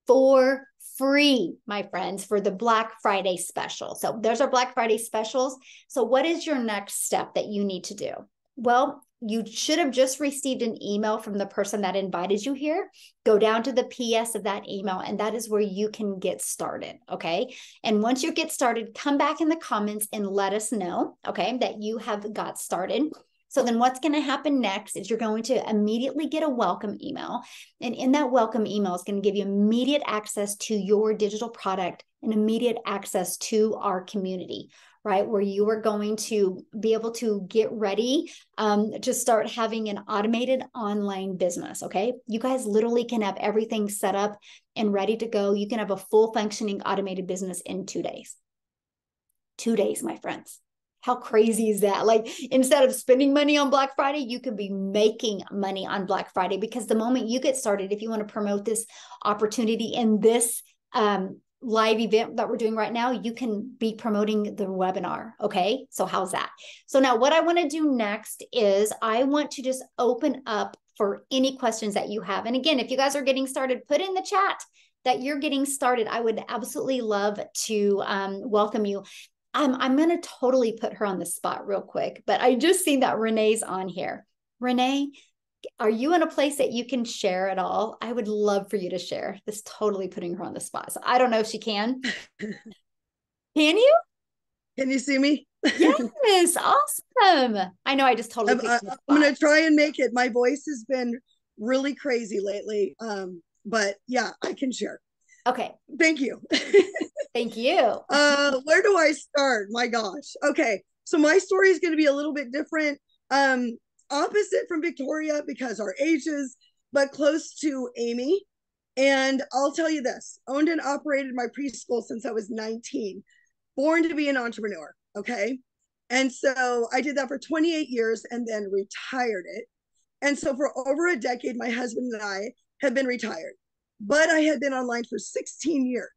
for free, my friends, for the Black Friday special. So there's our Black Friday specials. So what is your next step that you need to do? Well, you should have just received an email from the person that invited you here. Go down to the PS of that email, and that is where you can get started. Okay. And once you get started, come back in the comments and let us know, okay, that you have got started. So then what's going to happen next is you're going to immediately get a welcome email. And in that welcome email is going to give you immediate access to your digital product and immediate access to our community, right? Where you are going to be able to get ready to start having an automated online business, okay? You guys literally can have everything set up and ready to go. You can have a full functioning automated business in 2 days. 2 days, my friends. How crazy is that? Like, instead of spending money on Black Friday, you could be making money on Black Friday, because the moment you get started, if you want to promote this opportunity in this live event that we're doing right now, you can be promoting the webinar. Okay. So how's that? So now what I want to do next is I want to just open up for any questions that you have. And again, if you guys are getting started, put in the chat that you're getting started. I would absolutely love to welcome you. I'm going to totally put her on the spot real quick, but I just seen that Renee's on here. Renee, are you in a place that you can share at all? I would love for you to share. This totally putting her on the spot. So I don't know if she can. Can you? Can you see me? Yes, awesome. I know I just totally I'm going to try and make it. My voice has been really crazy lately. But yeah, I can share. Okay. Thank you. Thank you. Where do I start? My gosh. Okay. So my story is going to be a little bit different. Opposite from Victoria because our ages, but close to Amy. And I'll tell you this, owned and operated my preschool since I was 19, born to be an entrepreneur. Okay. And so I did that for 28 years and then retired it. And so for over a decade, my husband and I have been retired, but I had been online for 16 years.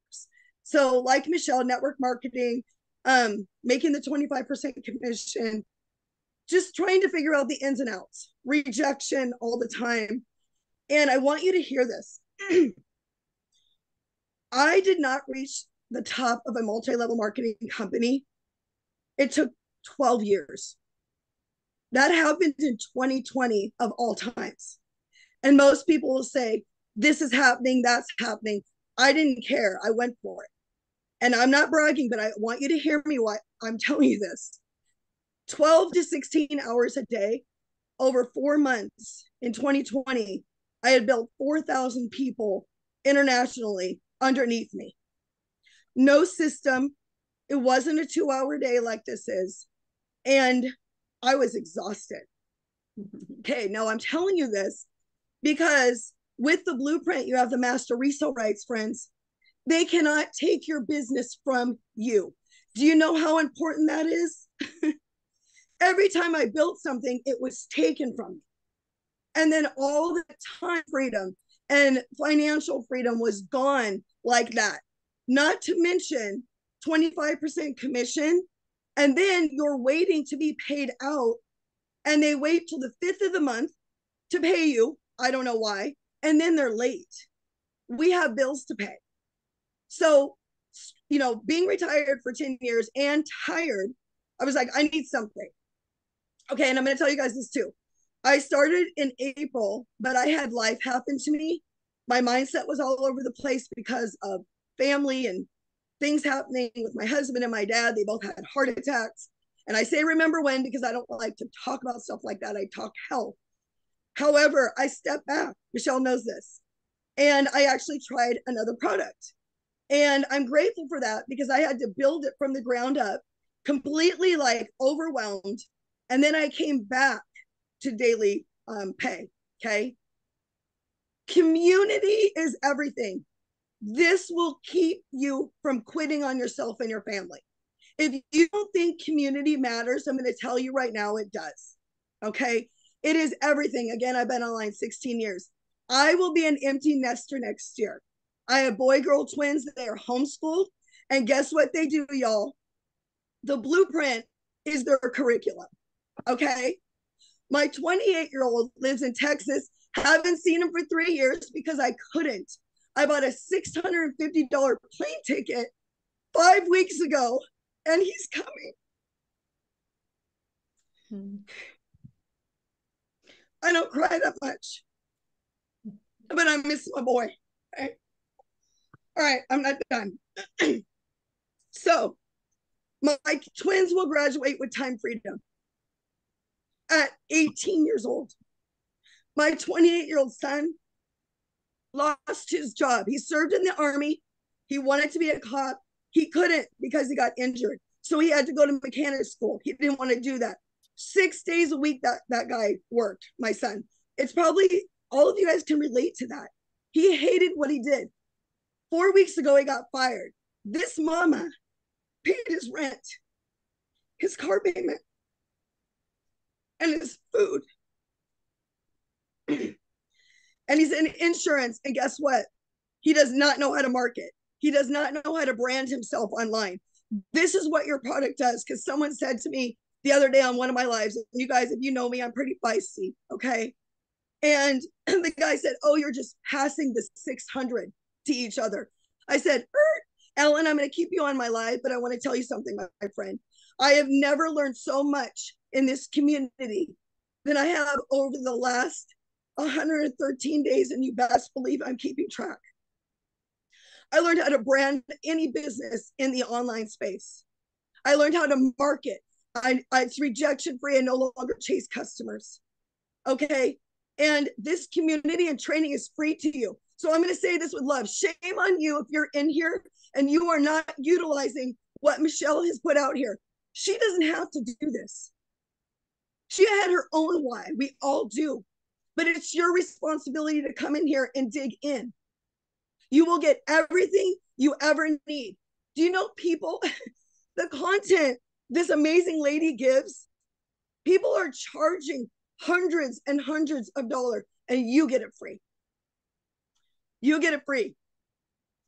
So like Michelle, network marketing, making the 25% commission, just trying to figure out the ins and outs, rejection all the time. And I want you to hear this. I did not reach the top of a multi-level marketing company. It took 12 years. That happened in 2020 of all times. And most people will say, this is happening, that's happening. I didn't care. I went for it. And I'm not bragging, but I want you to hear me why I'm telling you this. 12 to 16 hours a day, over 4 months in 2020, I had built 4,000 people internationally underneath me. No system. It wasn't a 2-hour day like this is. And I was exhausted. Okay, now I'm telling you this because with the blueprint, you have the master resale rights, friends. They cannot take your business from you. Do you know how important that is? Every time I built something, it was taken from me. And then all the time freedom and financial freedom was gone like that. Not to mention 25% commission. And then you're waiting to be paid out. And they wait till the 5th of the month to pay you. I don't know why. And then they're late. We have bills to pay. So, you know, being retired for 10 years and tired, I was like, I need something. Okay, and I'm going to tell you guys this too. I started in April, but I had life happen to me. My mindset was all over the place because of family and things happening with my husband and my dad. They both had heart attacks. And I say remember when because I don't like to talk about stuff like that. I talk health. However, I stepped back. Michelle knows this. And I actually tried another product. And I'm grateful for that because I had to build it from the ground up, completely like overwhelmed. And then I came back to daily pay. Okay. Community is everything. This will keep you from quitting on yourself and your family. If you don't think community matters, I'm going to tell you right now, it does. Okay. It is everything. Again, I've been online 16 years. I will be an empty nester next year. I have boy-girl twins. They are homeschooled. And guess what they do, y'all? The blueprint is their curriculum. Okay. My 28-year-old lives in Texas. Haven't seen him for 3 years because I couldn't. I bought a $650 plane ticket 5 weeks ago, and he's coming. I don't cry that much, but I miss my boy. Okay? All right, I'm not done. So my twins will graduate with time freedom at 18 years old. My 28-year-old son lost his job. He served in the Army. He wanted to be a cop. He couldn't because he got injured. So he had to go to mechanic school. He didn't want to do that. 6 days a week that guy worked, my son. It's probably all of you guys can relate to that. He hated what he did. 4 weeks ago, he got fired. This mama paid his rent, his car payment, and his food. And he's in insurance. And guess what? He does not know how to market. He does not know how to brand himself online. This is what your product does. Because someone said to me the other day on one of my lives, and you guys, if you know me, I'm pretty feisty, okay? And the guy said, oh, you're just passing the 600 to each other. I said, Ellen, I'm going to keep you on my live, but I want to tell you something, my friend. I have never learned so much in this community than I have over the last 113 days, and you best believe I'm keeping track. I learned how to brand any business in the online space. I learned how to market. It's rejection free and no longer chase customers. Okay. And this community and training is free to you. So I'm going to say this with love. Shame on you if you're in here and you are not utilizing what Michelle has put out here. She doesn't have to do this. She had her own why. We all do. But it's your responsibility to come in here and dig in. You will get everything you ever need. Do you know people, the content this amazing lady gives, people are charging hundreds and hundreds of dollars and you get it free. You get it free.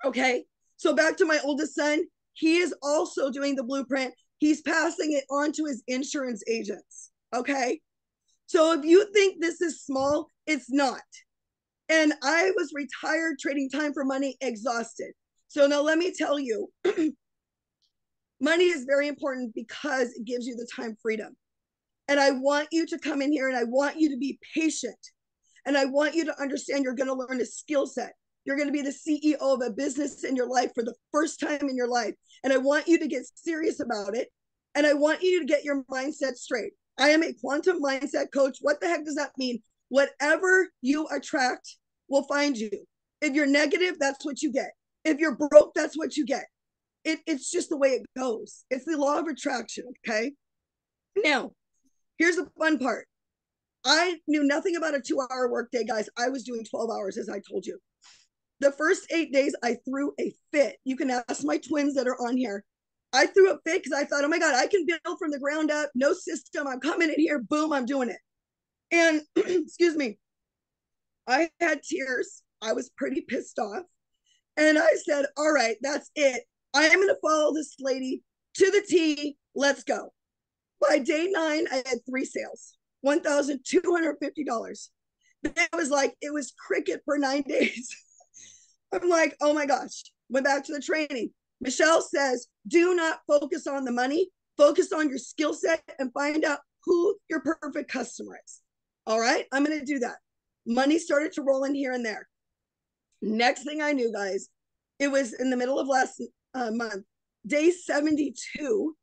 Okay. So back to my oldest son, he is also doing the blueprint. He's passing it on to his insurance agents. Okay. So if you think this is small, it's not. And I was retired, trading time for money, exhausted. So now let me tell you, money is very important because it gives you the time freedom. And I want you to come in here and I want you to be patient. And I want you to understand you're going to learn a skill set. You're going to be the CEO of a business in your life for the first time in your life. And I want you to get serious about it. And I want you to get your mindset straight. I am a quantum mindset coach. What the heck does that mean? Whatever you attract will find you. If you're negative, that's what you get. If you're broke, that's what you get. It's just the way it goes. It's the law of attraction, okay? Now, here's the fun part. I knew nothing about a 2-hour workday, guys. I was doing 12 hours, as I told you. The first 8 days, I threw a fit. You can ask my twins that are on here. I threw a fit because I thought, oh my God, I can build from the ground up. No system. I'm coming in here. Boom, I'm doing it. And excuse me, I had tears. I was pretty pissed off. And I said, all right, that's it. I am going to follow this lady to the T. Let's go. By day 9, I had 3 sales, $1,250. It was like, it was cricket for 9 days. I'm like, oh my gosh. Went back to the training. Michelle says, do not focus on the money. Focus on your skill set and find out who your perfect customer is. All right, I'm going to do that. Money started to roll in here and there. Next thing I knew, guys, it was in the middle of last month, day 72.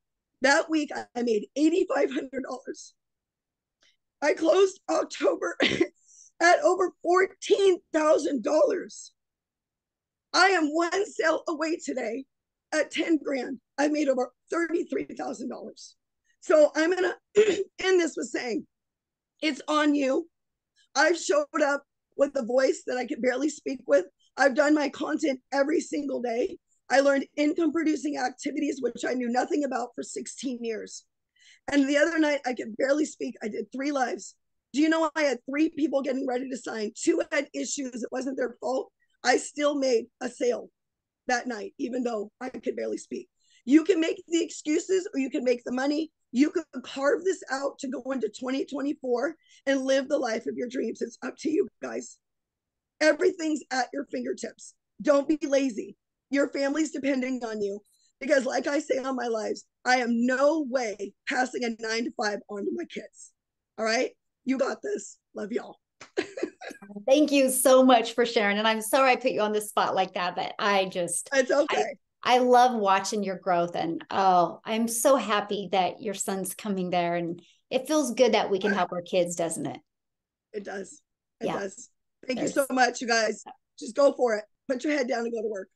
That week, I made $8,500. I closed October at over $14,000. I am one sale away today at 10 grand. I made over $33,000. So I'm going to end this with saying, it's on you. I've showed up with a voice that I can barely speak with. I've done my content every single day. I learned income producing activities, which I knew nothing about for 16 years. And the other night, I could barely speak. I did 3 lives. Do you know I had 3 people getting ready to sign? 2 had issues. It wasn't their fault. I still made a sale that night, even though I could barely speak. You can make the excuses or you can make the money. You can carve this out to go into 2024 and live the life of your dreams. It's up to you, guys. Everything's at your fingertips. Don't be lazy. Your family's depending on you. Because like I say on my lives, I am no way passing a 9 to 5 on to my kids. All right. You got this. Love y'all. Thank you so much for sharing. And I'm sorry I put you on the spot like that, but It's okay. I love watching your growth. And oh, I'm so happy that your son's coming there. And it feels good that we can help our kids, doesn't it? It does. It Yeah. does. Thank you so much, you guys. Just go for it. Put your head down and go to work.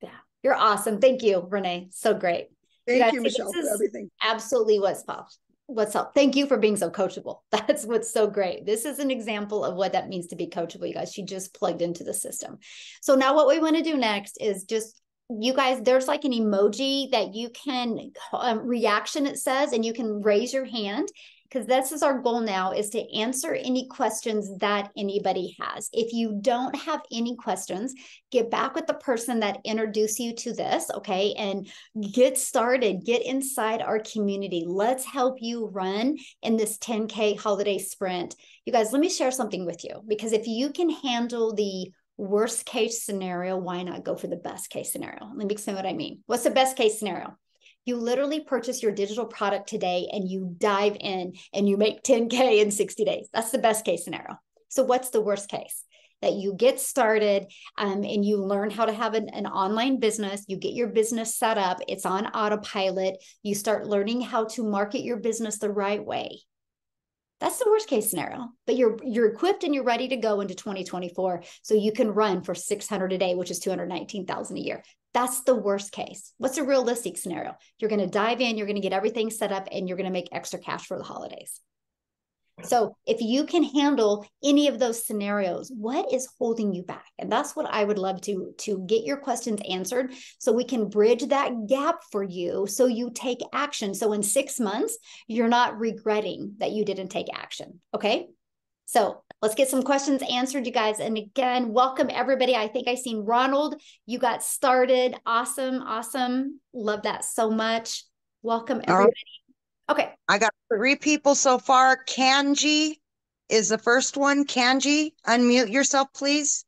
Yeah. You're awesome. Thank you, Renee. So great. Thank you, Michelle, for everything. Absolutely what's up. Thank you for being so coachable. That's what's so great. This is an example of what that means to be coachable, you guys. She just plugged into the system. So now what we want to do next is just, you guys, there's like an emoji that you can, reaction it says, and you can raise your hand, because this is our goal now, is to answer any questions that anybody has. If you don't have any questions, get back with the person that introduced you to this, okay? And get started, get inside our community. Let's help you run in this 10K holiday sprint. You guys, let me share something with you, because if you can handle the worst case scenario, why not go for the best case scenario? Let me explain what I mean. What's the best case scenario? You literally purchase your digital product today and you dive in and you make 10K in 60 days. That's the best case scenario. So what's the worst case? That you get started and you learn how to have an online business. You get your business set up. It's on autopilot. You start learning how to market your business the right way. That's the worst case scenario, but you're equipped and you're ready to go into 2024. So you can run for 600 a day, which is 219,000 a year. That's the worst case. What's a realistic scenario? You're going to dive in, you're going to get everything set up, and you're going to make extra cash for the holidays. So if you can handle any of those scenarios, what is holding you back? And that's what I would love to get your questions answered, so we can bridge that gap for you, so you take action. So in 6 months, you're not regretting that you didn't take action. Okay. So let's get some questions answered, you guys. And again, welcome everybody. I think I seen Ronald. You got started. Awesome. Awesome. Love that so much. Welcome everybody. Okay. I got 3 people so far. Kanji is the first one. Kanji, unmute yourself, please.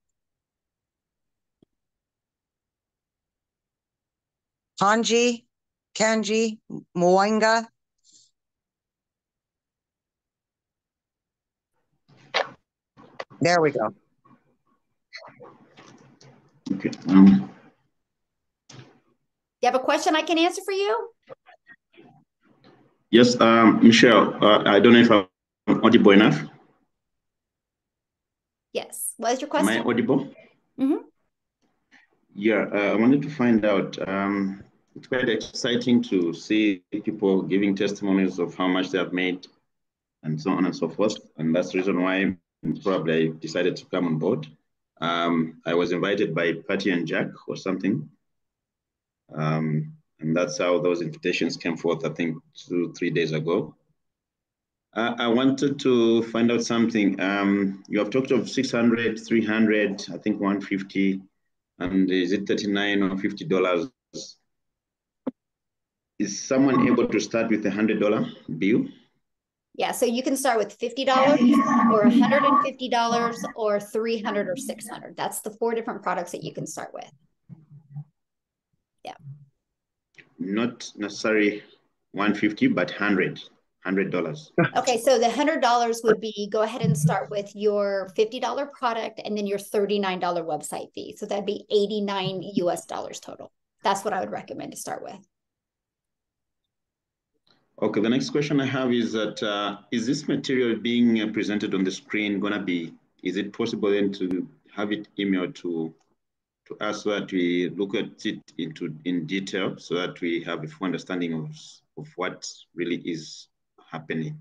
Kanji, Mwanga. There we go. Okay. You have a question I can answer for you? Yes, Michelle, I don't know if I'm audible enough. Yes. What is your question? Am I audible? Mm-hmm. Yeah, I wanted to find out, it's quite exciting to see people giving testimonies of how much they have made and so on and so forth. And that's the reason why probably I decided to come on board. I was invited by Patty and Jack or something. And that's how those invitations came forth, I think 2-3 days ago. I wanted to find out something. You have talked of 600, 300, I think 150, and is it $39 or $50? Is someone able to start with $100 bill? Yeah, so you can start with $50 or $150 or $300 or $600. That's the 4 different products that you can start with. Yeah. Not necessarily 150, but $100. Okay, so the $100 would be, go ahead and start with your $50 product and then your $39 website fee. So that'd be $89 US total. That's what I would recommend to start with. Okay, the next question I have is that, is this material being presented on the screen gonna be, is it possible then to have it emailed to us so that we look at it in detail, so that we have a full understanding of what really is happening?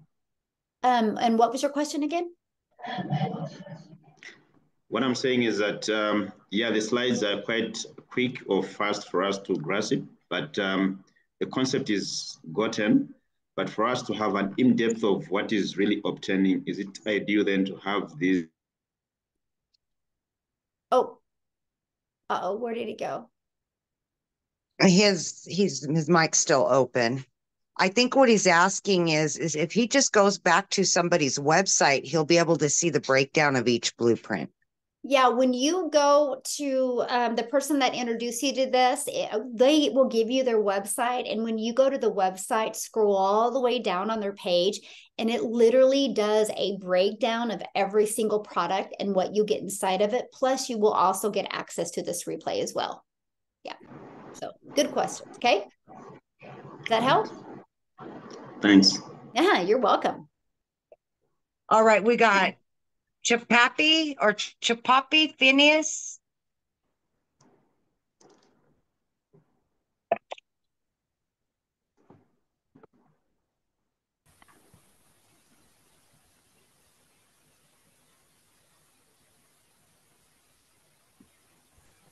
And what was your question again? What I'm saying is that, yeah, the slides are quite quick or fast for us to grasp it, but the concept is gotten. But for us to have an in-depth of what is really obtaining, is it ideal then to have these? Oh, uh-oh, where did he go? His mic's still open. I think what he's asking is if he just goes back to somebody's website, he'll be able to see the breakdown of each blueprint. Yeah, when you go to the person that introduced you to this, they will give you their website. And when you go to the website, scroll all the way down on their page, and it literally does a breakdown of every single product and what you get inside of it. Plus, you will also get access to this replay as well. Yeah. So good questions. Okay. Does that help? Thanks. Yeah, you're welcome. All right, we got Chapapi or Chapapi Phineas.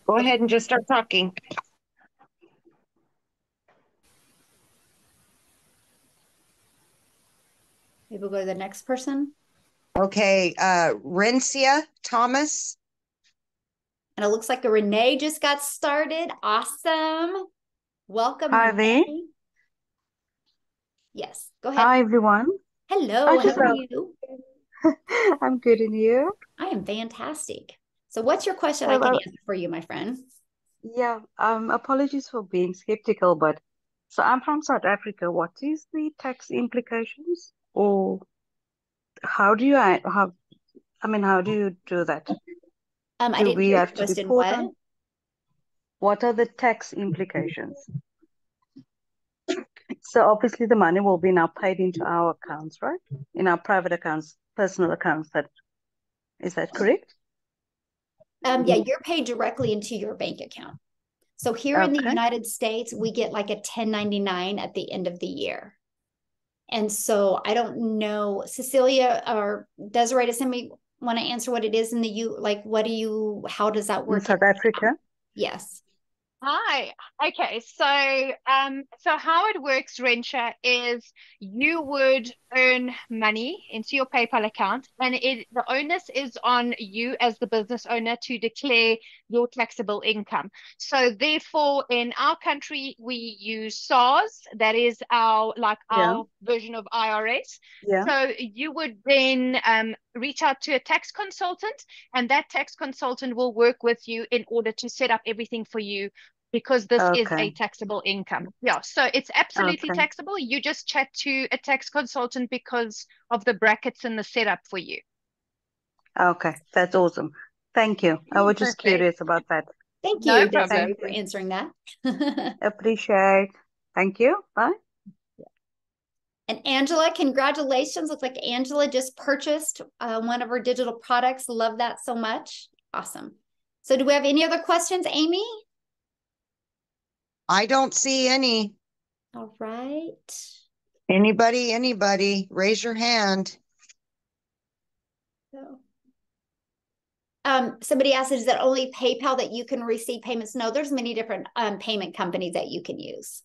Go ahead and just start talking. Maybe we'll go to the next person. Okay, Rencia Thomas. And it looks like a Renee just got started. Awesome. Welcome, Hi there. Renee. Yes, go ahead. Hi, everyone. Hello, just how are you? I'm good, and you? I am fantastic. So what's your question I Uh, can uh, answer for you, my friend? yeah, apologies for being skeptical, but so I'm from South Africa. What is the tax implications, or how do you how do you do that? I Do didn't we hear your have to question. report What? on what are the tax implications? So obviously the money will be now paid into our accounts, right? In our private accounts, personal accounts. Is that correct? Yeah, you're paid directly into your bank account. So here in the Okay. United States, we get like a 1099 at the end of the year. And so I don't know, Cecilia or Desiree, does somebody want to answer what it is in the like how does that In work? South Africa? Yes. Hi. Okay. So how it works, Rensha, is you would earn money into your PayPal account, and the onus is on you as the business owner to declare your taxable income. So therefore, in our country, we use SARS, that is our version of IRS. Yeah. So you would then reach out to a tax consultant, and that tax consultant will work with you in order to set up everything for you, because this is a Okay. taxable income. Yeah, so it's absolutely Okay. taxable. You just chat to a tax consultant because of the brackets and the setup for you. Okay. That's awesome. Thank you. I was just Perfect. curious about that. Thank No you, problem. Desiree, for answering that. Appreciate. Thank you. Bye. And Angela, congratulations. Looks like Angela just purchased one of her digital products. Love that so much. Awesome. So do we have any other questions, Amy? I don't see any. All right. Anybody, raise your hand. So, somebody asked, is that only PayPal that you can receive payments? No, there's many different payment companies that you can use.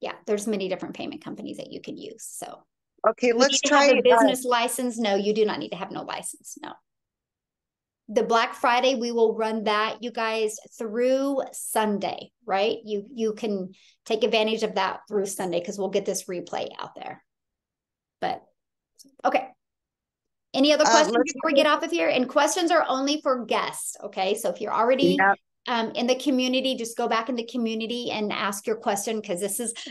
Yeah, there's many different payment companies that you can use. So Okay, you let's need to try have a business license. No, you do not need to have no license. No. The Black Friday, we will run that, you guys, through Sunday, right? You can take advantage of that through Sunday because we'll get this replay out there. But okay. Any other questions before we get off of here? And questions are only for guests, okay? So if you're already in the community, just go back in the community and ask your question, because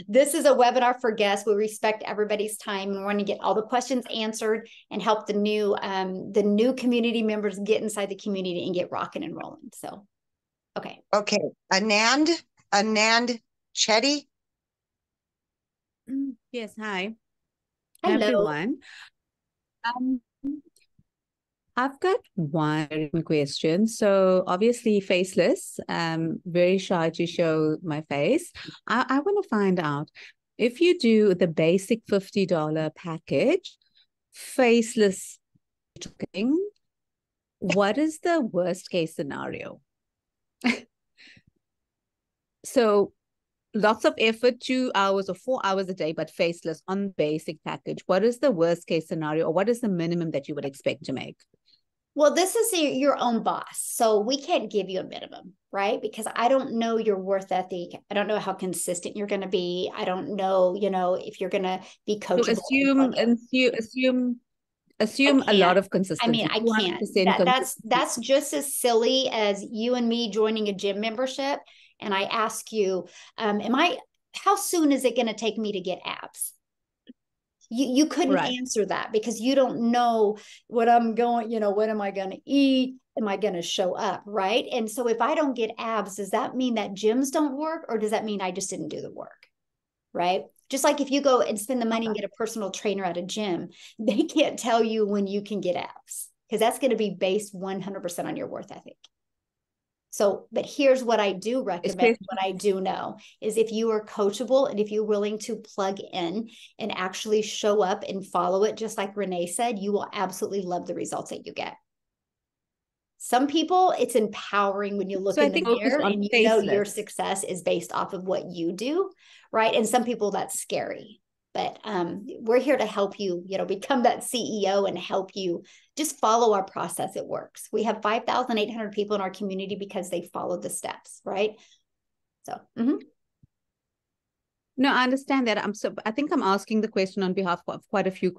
this is a webinar for guests. We respect everybody's time and we want to get all the questions answered and help the new community members get inside the community and get rocking and rolling. So, okay. Okay, Anand Chetty. Yes, hi. Hello. Everyone. I've got one question. So obviously faceless, very shy to show my face. I want to find out if you do the basic $50 package, faceless thing, what is the worst case scenario? So lots of effort, 2 hours or 4 hours a day, but faceless on basic package. What is the worst case scenario, or what is the minimum that you would expect to make? Well, this is your own boss. So we can't give you a minimum, right? Because I don't know your worth ethic. I don't know how consistent you're going to be. I don't know, if you're going to be coachable. So assume assume a lot of I consistency. mean, I can't. 200% That's just as silly as you and me joining a gym membership. And I ask you, how soon is it going to take me to get abs? You couldn't answer that because you don't know what I'm going, what am I going to eat? Am I going to show up? Right. And so if I don't get abs, does that mean that gyms don't work, or does that mean I just didn't do the work? Right. Just like if you go and spend the money and get a personal trainer at a gym, they can't tell you when you can get abs because that's going to be based 100% on your worth ethic. So, but here's what I do recommend, what I do know is if you are coachable and if you're willing to plug in and actually show up and follow it, just like Renee said, you will absolutely love the results that you get. Some people, it's empowering when you look in the mirror and you know your success is based off of what you do, right? And some people, that's scary. But we're here to help you, become that CEO and help you just follow our process. It works. We have 5,800 people in our community because they followed the steps, right? So, No, I understand that. I think I'm asking the question on behalf of quite a few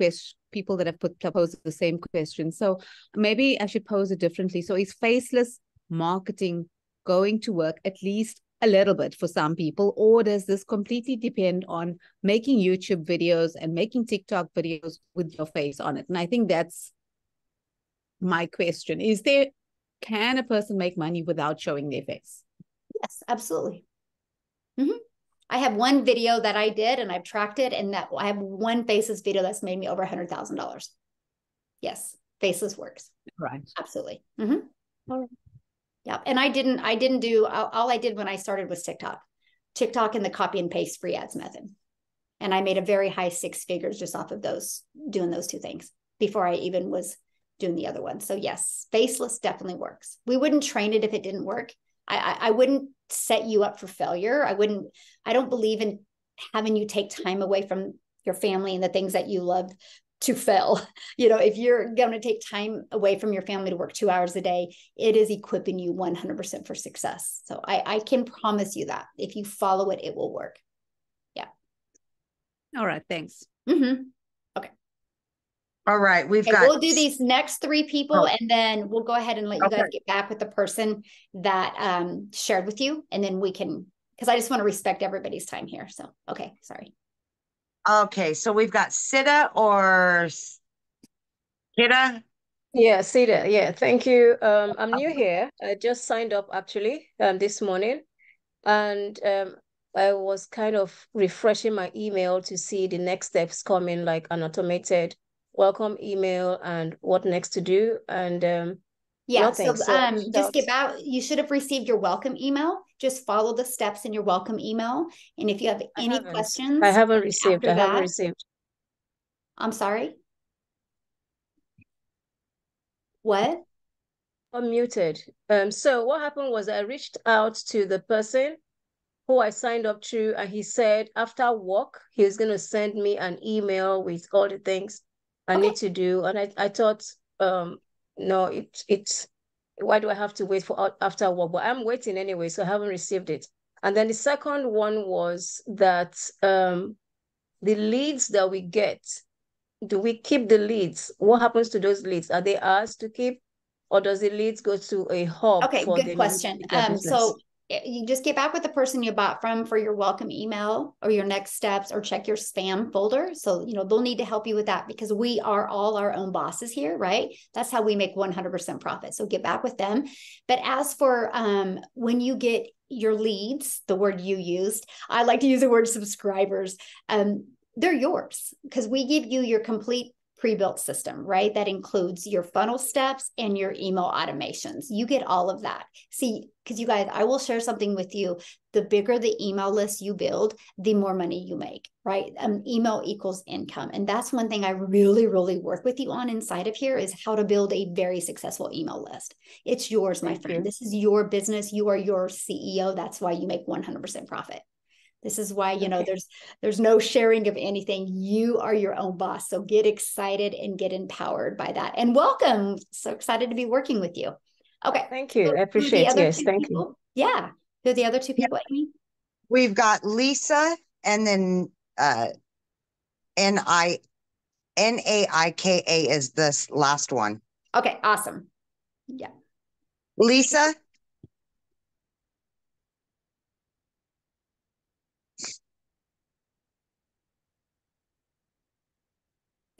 people that have posed the same question. So maybe I should pose it differently. So is faceless marketing going to work at least a little bit for some people, or does this completely depend on making YouTube videos and making TikTok videos with your face on it? And I think that's my question. Can a person make money without showing their face? Yes, absolutely. I have one video that I did and I've tracked it, and that I have one faceless video that's made me over $100,000. Yes, faceless works. Right. Absolutely. All right. Yeah. And I didn't do, all I did when I started was TikTok and the copy and paste free ads method. And I made a very high 6 figures just off of doing those 2 things before I even was doing the other one. So yes, faceless definitely works. We wouldn't train it if it didn't work. I wouldn't set you up for failure. I don't believe in having you take time away from your family and the things that you love to fail. If you're going to take time away from your family to work 2 hours a day, it is equipping you 100% for success. So I can promise you that if you follow it, it will work. Yeah. All right. Thanks. Okay. All right. We'll do these next 3 people, and then we'll go ahead and let you guys get back with the person that shared with you. And then we can, because I just want to respect everybody's time here. So, okay. Sorry. Okay, so we've got Sita or Sita. Yeah, Sita. Yeah, thank you. I'm new here. I just signed up actually this morning, and I was kind of refreshing my email to see the next steps coming, like an automated welcome email and what next to do. And yeah, so just get out. You should have received your welcome email. Just follow the steps in your welcome email. And if you have any questions, I haven't received. I'm sorry. What? I'm muted. So what happened was I reached out to the person who I signed up to, and he said after work, he was going to send me an email with all the things I need to do. And I thought, no, it's why do I have to wait for after work? But I'm waiting anyway, so I haven't received it. And then the second one was that the leads that we get, do we keep the leads? What happens to those leads? Are they ours to keep, or does the leads go to a hub? Okay, good question. So you just get back with the person you bought from for your welcome email or your next steps, or check your spam folder. So, they'll need to help you with that because we are all our own bosses here, right? That's how we make 100% profit. So get back with them. But as for when you get your leads, the word you used, I like to use the word subscribers. They're yours because we give you your complete pre-built system, right? That includes your funnel steps and your email automations. You get all of that. See, because you guys, I will share something with you. The bigger the email list you build, the more money you make, right? Email equals income. And that's one thing I really, really work with you on inside of here is how to build a very successful email list. It's yours, my friend. This is your business. You are your CEO. That's why you make 100% profit. This is why, there's no sharing of anything. You are your own boss. So get excited and get empowered by that. And welcome. So excited to be working with you. Okay. Thank you. I appreciate it. Yes, thank you. Yeah. Who are the other 2 people, Amy? We've got Lisa and then Naika is this last one. Okay, awesome. Yeah. Lisa?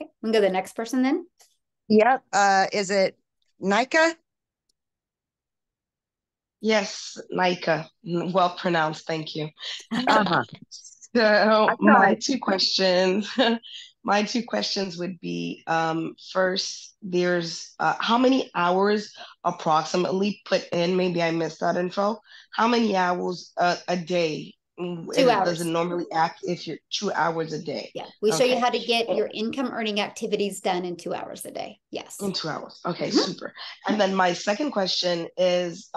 Okay, we can go to the next person then. Yep. Is it Nika? Yes, Nika. Well pronounced, thank you. Uh-huh. So my Right. two questions, my two questions would be, first, there's how many hours approximately put in? Maybe I missed that info. How many hours a day? 2 Does it hours. normally act if you're 2 hours a day? Yeah, we show you Okay. how to get your income earning activities done in 2 hours a day. Yes. In 2 hours. Okay, Mhm. super. And then my second question is,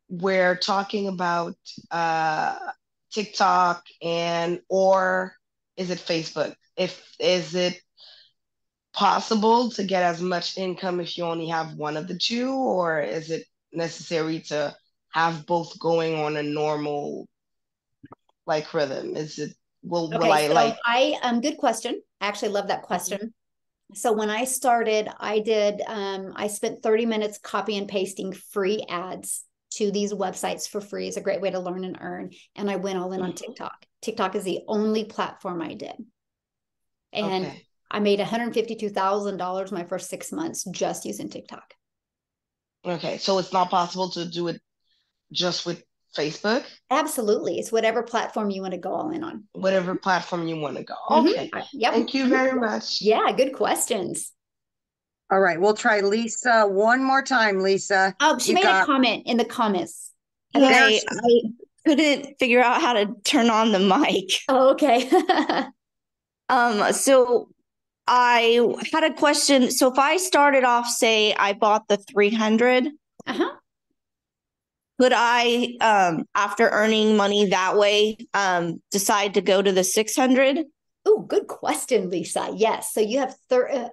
we're talking about TikTok or is it Facebook? Is it possible to get as much income if you only have one of the two, or is it necessary to have both going on a normal like rhythm? Is it will Okay, I so like good question. I actually love that question. So when I started, I spent 30 minutes copy and pasting free ads to these websites for free. It's a great way to learn and earn. And I went all in on TikTok. TikTok is the only platform I did. And okay. I made $152,000 my first 6 months just using TikTok. Okay, so it's not possible to do it just with Facebook? Absolutely. It's whatever platform you want to go all in on. Whatever platform you want to go. Mhm. Okay. Yep. Thank you very much. Yeah, good questions. All right, we'll try Lisa one more time, Lisa. Oh, she You made a got comment in the comments. Hi, I couldn't figure out how to turn on the mic. Oh, okay. So I had a question. So if I started off, say I bought the 300, Uh-huh. could I, after earning money that way, decide to go to the 600? Oh, good question, Lisa. Yes. So you have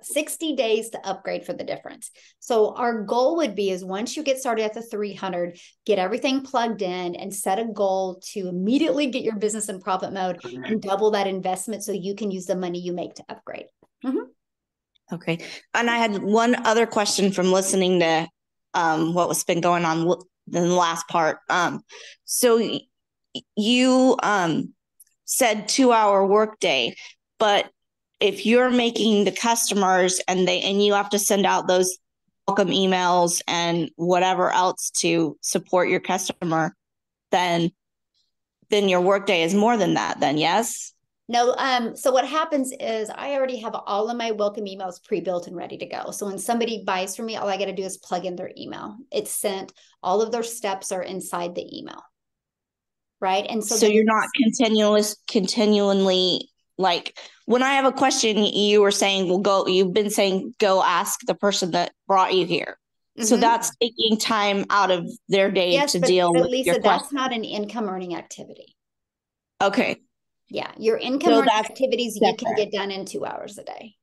60 days to upgrade for the difference. So our goal would be is once you get started at the 300, get everything plugged in and set a goal to immediately get your business in profit mode and double that investment so you can use the money you make to upgrade. Mm-hmm. Okay. And I had one other question from listening to what was been going on in the last part. So you said 2-hour workday, but if you're making the customers and you have to send out those welcome emails and whatever else to support your customer, then your workday is more than that then, yes? No, so what happens is I already have all of my welcome emails pre-built and ready to go. So when somebody buys from me, all I got to do is plug in their email. It's sent, all of their steps are inside the email. Right. And so you're not continually like when I have a question, you were saying, you've been saying, go ask the person that brought you here. Mm-hmm. So that's taking time out of their day to deal with Lisa, your that's not an income earning activity. Okay. Yeah. Your income earning activities you can get done in 2 hours a day.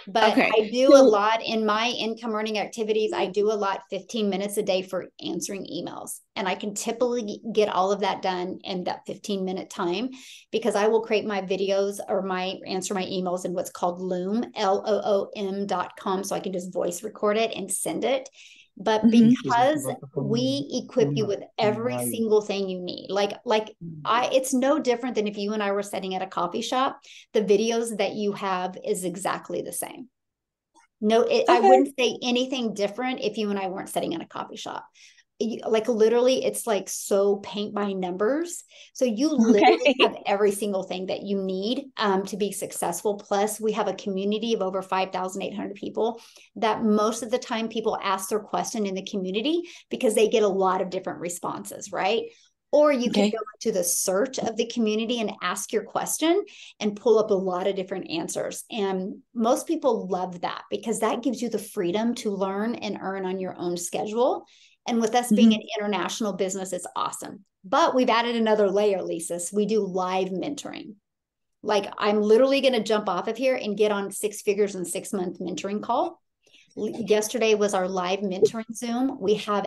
But I do a lot in my income earning activities. I do a lot 15 minutes a day for answering emails. And I can typically get all of that done in that 15-minute time because I will create my videos or answer my emails in what's called Loom, LOOM.com. So I can just voice record it and send it. But because we equip you with every single thing you need, it's no different than if you and I were sitting at a coffee shop. The videos that you have is exactly the same. No, I wouldn't say anything different if you and I weren't sitting in a coffee shop. Like literally, it's like so paint by numbers. So you literally have every single thing that you need to be successful. Plus, we have a community of over 5,800 people that most of the time people ask their question in the community because they get a lot of different responses, right? Or you can go to the search of the community and ask your question and pull up a lot of different answers. And most people love that because that gives you the freedom to learn and earn on your own schedule. And with us being an international business, it's awesome. But we've added another layer, Lisa. So we do live mentoring. Like I'm literally going to jump off of here and get on 6 figures in 6-month mentoring call. Yesterday was our live mentoring Zoom. We have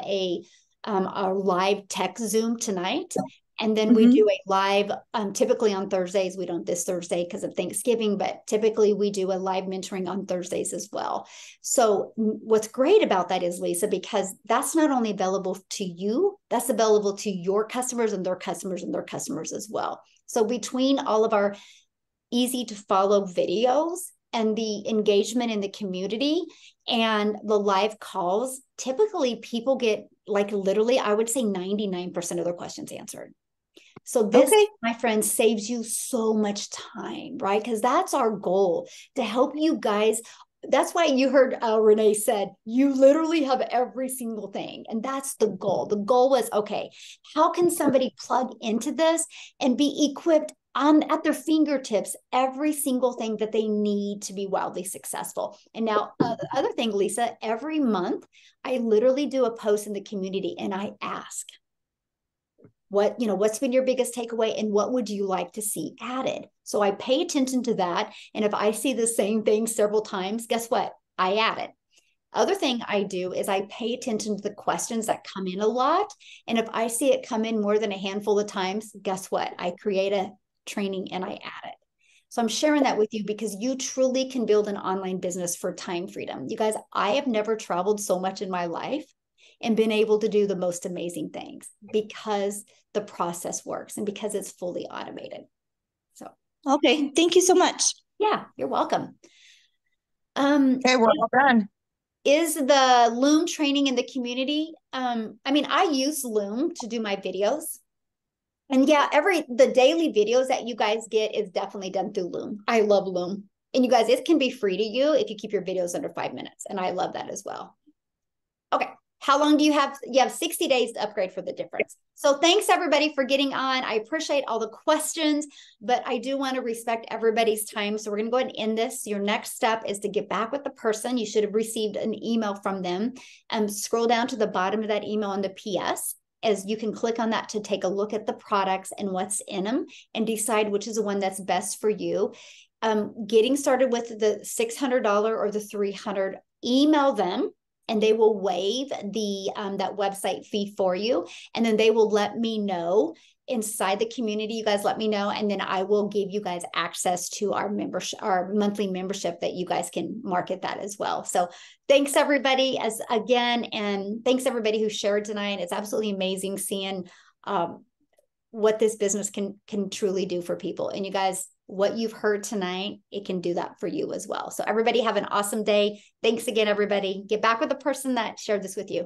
our live tech Zoom tonight. And then we do a live, typically on Thursdays. We don't this Thursday because of Thanksgiving, but typically we do a live mentoring on Thursdays as well. So what's great about that is, Lisa, because that's not only available to you, that's available to your customers and their customers and their customers as well. So between all of our easy to follow videos and the engagement in the community and the live calls, typically people get, like, literally, I would say 99% of their questions answered. So this, my friends, saves you so much time, right? Because that's our goal, to help you guys. That's why you heard Renee said, you literally have every single thing. And that's the goal. The goal was, okay, how can somebody plug into this and be equipped at their fingertips every single thing that they need to be wildly successful? And now the other thing, Lisa, every month, I literally do a post in the community and I ask, what's been your biggest takeaway and what would you like to see added? So I pay attention to that. And if I see the same thing several times, guess what? I add it. Other thing I do is I pay attention to the questions that come in a lot. And if I see it come in more than a handful of times, guess what? I create a training and I add it. So I'm sharing that with you because you truly can build an online business for time freedom. You guys, I have never traveled so much in my life and been able to do the most amazing things because the process works and because it's fully automated. So, okay. Thank you so much. Yeah, you're welcome. Okay, we're all done. Is the Loom training in the community? I use Loom to do my videos. And yeah, the daily videos that you guys get is definitely done through Loom. I love Loom. And you guys, it can be free to you if you keep your videos under 5 minutes. And I love that as well. Okay. How long do you have? You have 60 days to upgrade for the difference. So thanks everybody for getting on. I appreciate all the questions, but I do want to respect everybody's time. So we're going to go ahead and end this. Your next step is to get back with the person. You should have received an email from them, and scroll down to the bottom of that email on the PS, as you can click on that to take a look at the products and what's in them and decide which is the one that's best for you. Getting started with the $600 or the $300, email them and they will waive the that website fee for you. And then they will let me know inside the community. You guys let me know, and then I will give you guys access to our membership, our monthly membership, that you guys can market that as well. So thanks everybody and thanks everybody who shared tonight. It's absolutely amazing seeing what this business can truly do for people. And you guys, what you've heard tonight, it can do that for you as well. So everybody have an awesome day. Thanks again, everybody. Get back with the person that shared this with you.